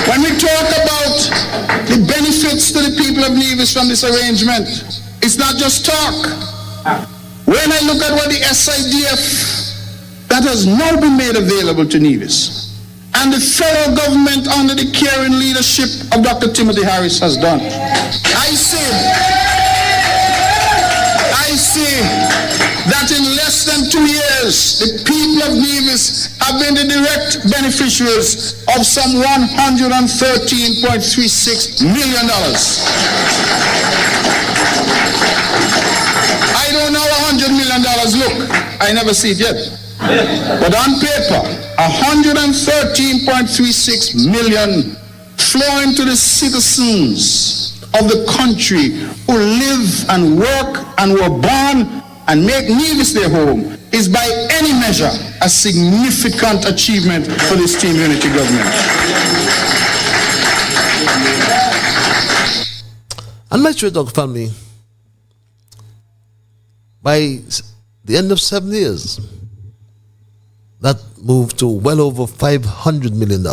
when we talk about the benefits to the people of Nevis from this arrangement, it's not just talk. When I look at what the SIDF that has now been made available to Nevis, and the federal government under the caring leadership of Dr. Timothy Harris has done, I see that in less than 2 years, the people of Nevis have been the direct beneficiaries of some $113.36 million. I don't know $100 million look. I never see it yet. But on paper, $113.36 million flowing to the citizens of the country who live and work and were born and make Nevis their home is by any measure a significant achievement for this team unity government. And my straight dog family, by the end of 7 years, that moved to well over $500 million.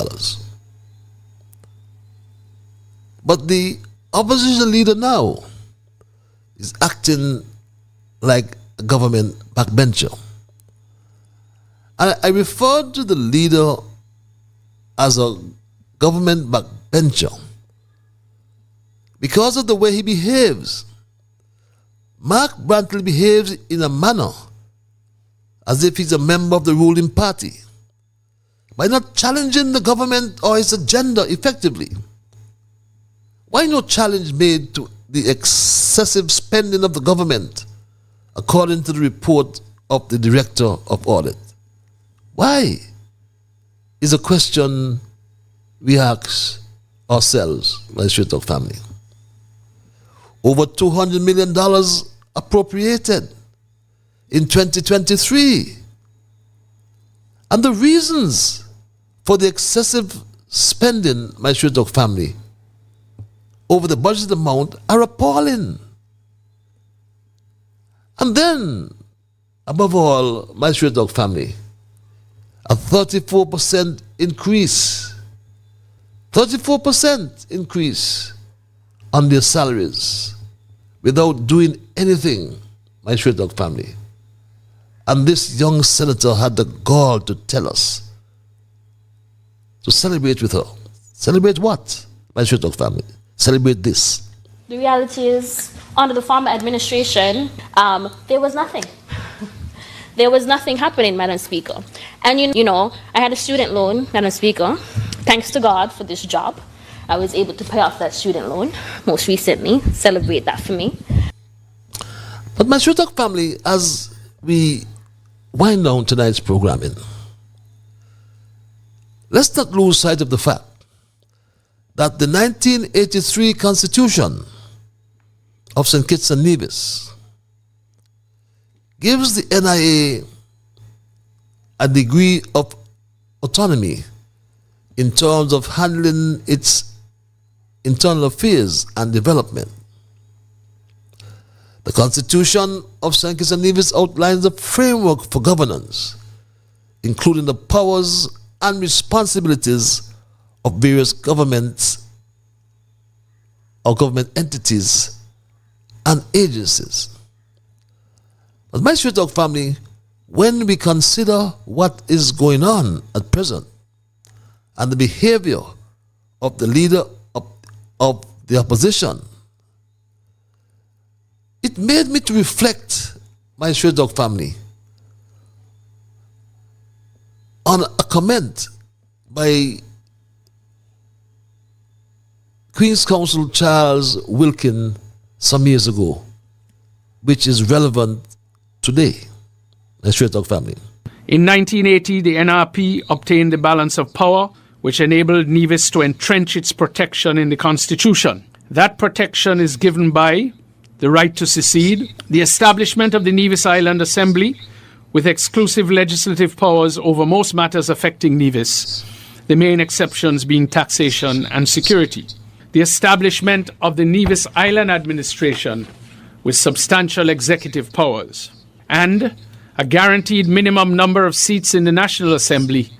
But the opposition leader now is acting like a government backbencher. I refer to the leader as a government backbencher because of the way he behaves. Mark Brantley behaves in a manner as if he's a member of the ruling party by not challenging the government or its agenda effectively. Why no challenge made to the excessive spending of the government according to the report of the Director of Audit? Why is a question we ask ourselves, my straight dog family. Over $200 million appropriated in 2023. And the reasons for the excessive spending, my straight dog family, over the budget amount are appalling. And then, above all, my straight dog family, a 34% increase. 34% increase on their salaries without doing anything, my straight dog family. And this young senator had the gall to tell us to celebrate with her. Celebrate what, my straight dog family? Celebrate this. The reality is, under the former administration, there was nothing. There was nothing happening, Madam Speaker. And you know, I had a student loan, Madam Speaker. Thanks to God for this job, I was able to pay off that student loan most recently. Celebrate that for me. But my straight dog family, as we wind down tonight's programming, let's not lose sight of the fact that the 1983 Constitution of St. Kitts and Nevis gives the NIA a degree of autonomy in terms of handling its internal affairs and development. The Constitution of St. Kitts and Nevis outlines a framework for governance, including the powers and responsibilities of various governments or government entities and agencies. But my Straight Talk family, when we consider what is going on at present and the behavior of the leader of the opposition, it made me to reflect, my Straight Talk family, on a comment by Queen's Counsel Charles Wilkin some years ago, which is relevant today, my Straight Talk family. In 1980, the NRP obtained the balance of power, which enabled Nevis to entrench its protection in the Constitution. That protection is given by the right to secede, the establishment of the Nevis Island Assembly, with exclusive legislative powers over most matters affecting Nevis, the main exceptions being taxation and security, the establishment of the Nevis Island Administration with substantial executive powers, and a guaranteed minimum number of seats in the National Assembly,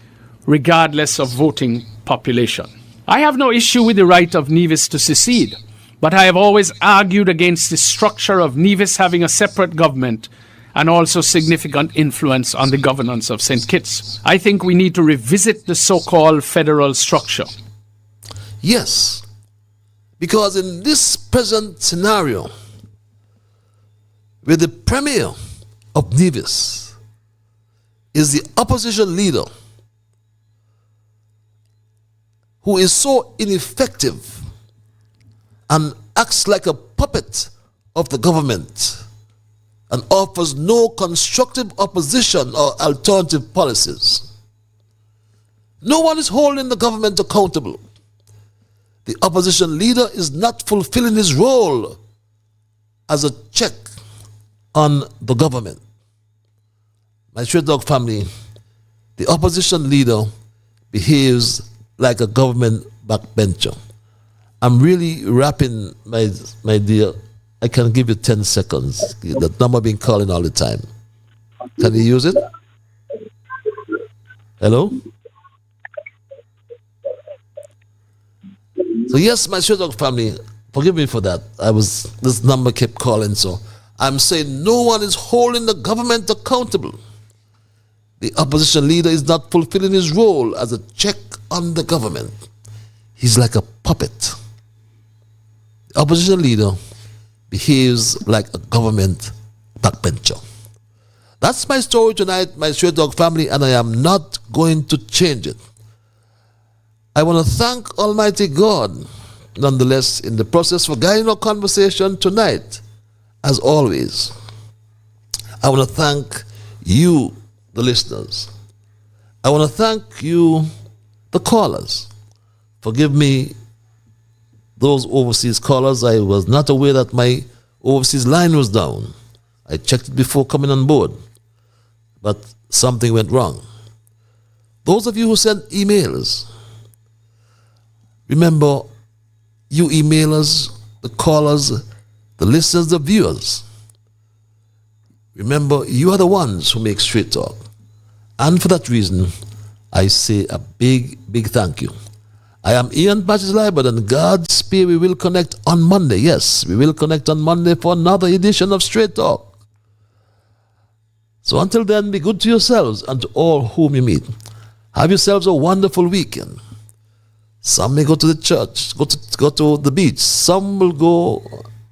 regardless of voting population. I have no issue with the right of Nevis to secede, but I have always argued against the structure of Nevis having a separate government and also significant influence on the governance of St. Kitts. I think we need to revisit the so-called federal structure. Yes, because in this present scenario, where the premier of Nevis is the opposition leader who is so ineffective and acts like a puppet of the government and offers no constructive opposition or alternative policies. No one is holding the government accountable. The opposition leader is not fulfilling his role as a check on the government. My Straight Talk family, the opposition leader behaves like a government backbencher. I'm really wrapping, my dear. I can give you 10 seconds. That number being calling all the time. Can you use it? Hello? So yes, my Straight Talk family, forgive me for that. This number kept calling, so I'm saying no one is holding the government accountable. The opposition leader is not fulfilling his role as a check on the government. He's like a puppet. The opposition leader behaves like a government backbencher. That's my story tonight, my Straight Talk family, and I am not going to change it. I want to thank Almighty God, nonetheless, in the process for guiding our conversation tonight, as always. I want to thank you, the listeners. I want to thank you, the callers. Forgive me, those overseas callers. I was not aware that my overseas line was down. I checked it before coming on board, but something went wrong. Those of you who sent emails, remember, you emailers, the callers, the listeners, the viewers, remember, you are the ones who make Straight Talk. And for that reason, I say a big, big thank you. I am Ian Patches Liburd, and God's Spear, we will connect on Monday. Yes, we will connect on Monday for another edition of Straight Talk. So until then, be good to yourselves and to all whom you meet. Have yourselves a wonderful weekend. Some may go to the church, go to the beach. Some will go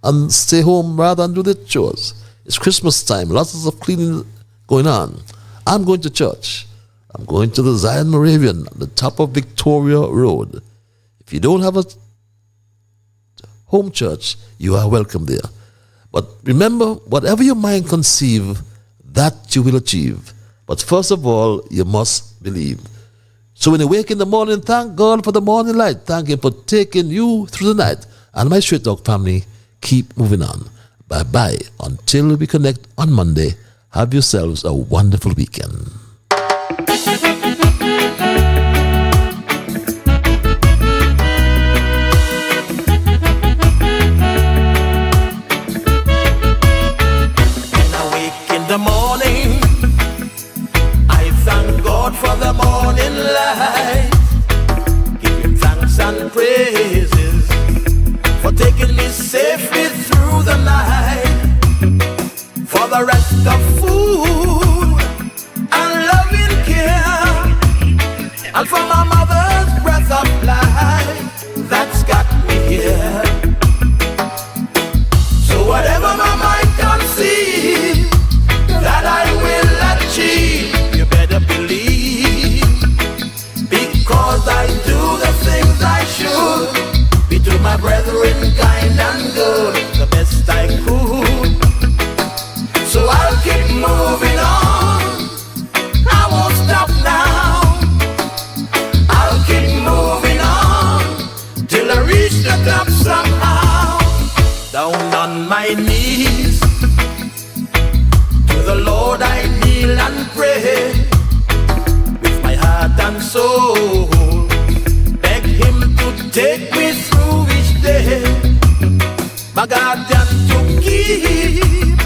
and stay home rather than do their chores. It's Christmas time, lots of cleaning going on. I'm going to church. I'm going to the Zion Moravian on the top of Victoria Road. If you don't have a home church, you are welcome there. But remember, whatever your mind conceive, that you will achieve. But first of all, you must believe. So when you wake in the morning, thank God for the morning light. Thank Him for taking you through the night. And my Straight Talk family, keep moving on. Bye-bye. Until we connect on Monday, have yourselves a wonderful weekend. the rest of food and loving care, and for my mother's breath of life that's got me here. So whatever my mind conceives that I will achieve, you better believe, because I do the things I should, be to my brethren kind and good, the best I could. So I'll keep moving on, I won't stop now. I'll keep moving on till I reach the top somehow. Down on my knees, to the Lord I kneel and pray, with my heart and soul, beg Him to take me through each day. My guardian to keep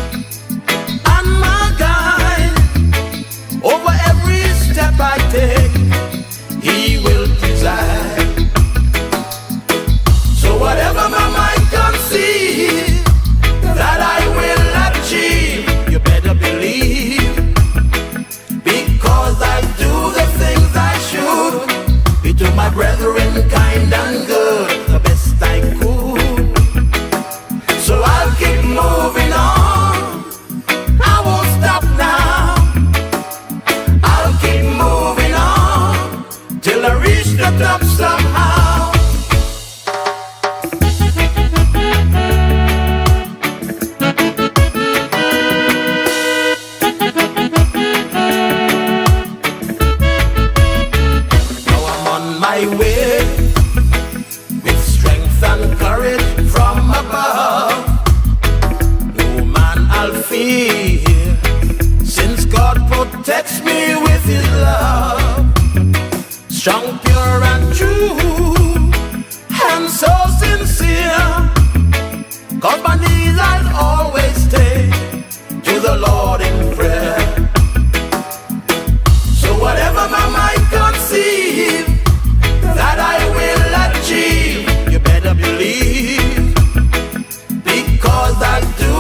and my guide over every step I take, He will preside. So whatever my mind conceives that I will achieve, you better believe, because I do the things I should, be to my brethren kind and good, the best I could. So I'll keep moving on, I won't stop now. I'll keep moving on till I reach the top somehow. Now I'm on my way with strength and courage from above. No man I'll fear, since God protects me with His love. Strong, pure and true, and so sincere, 'cause my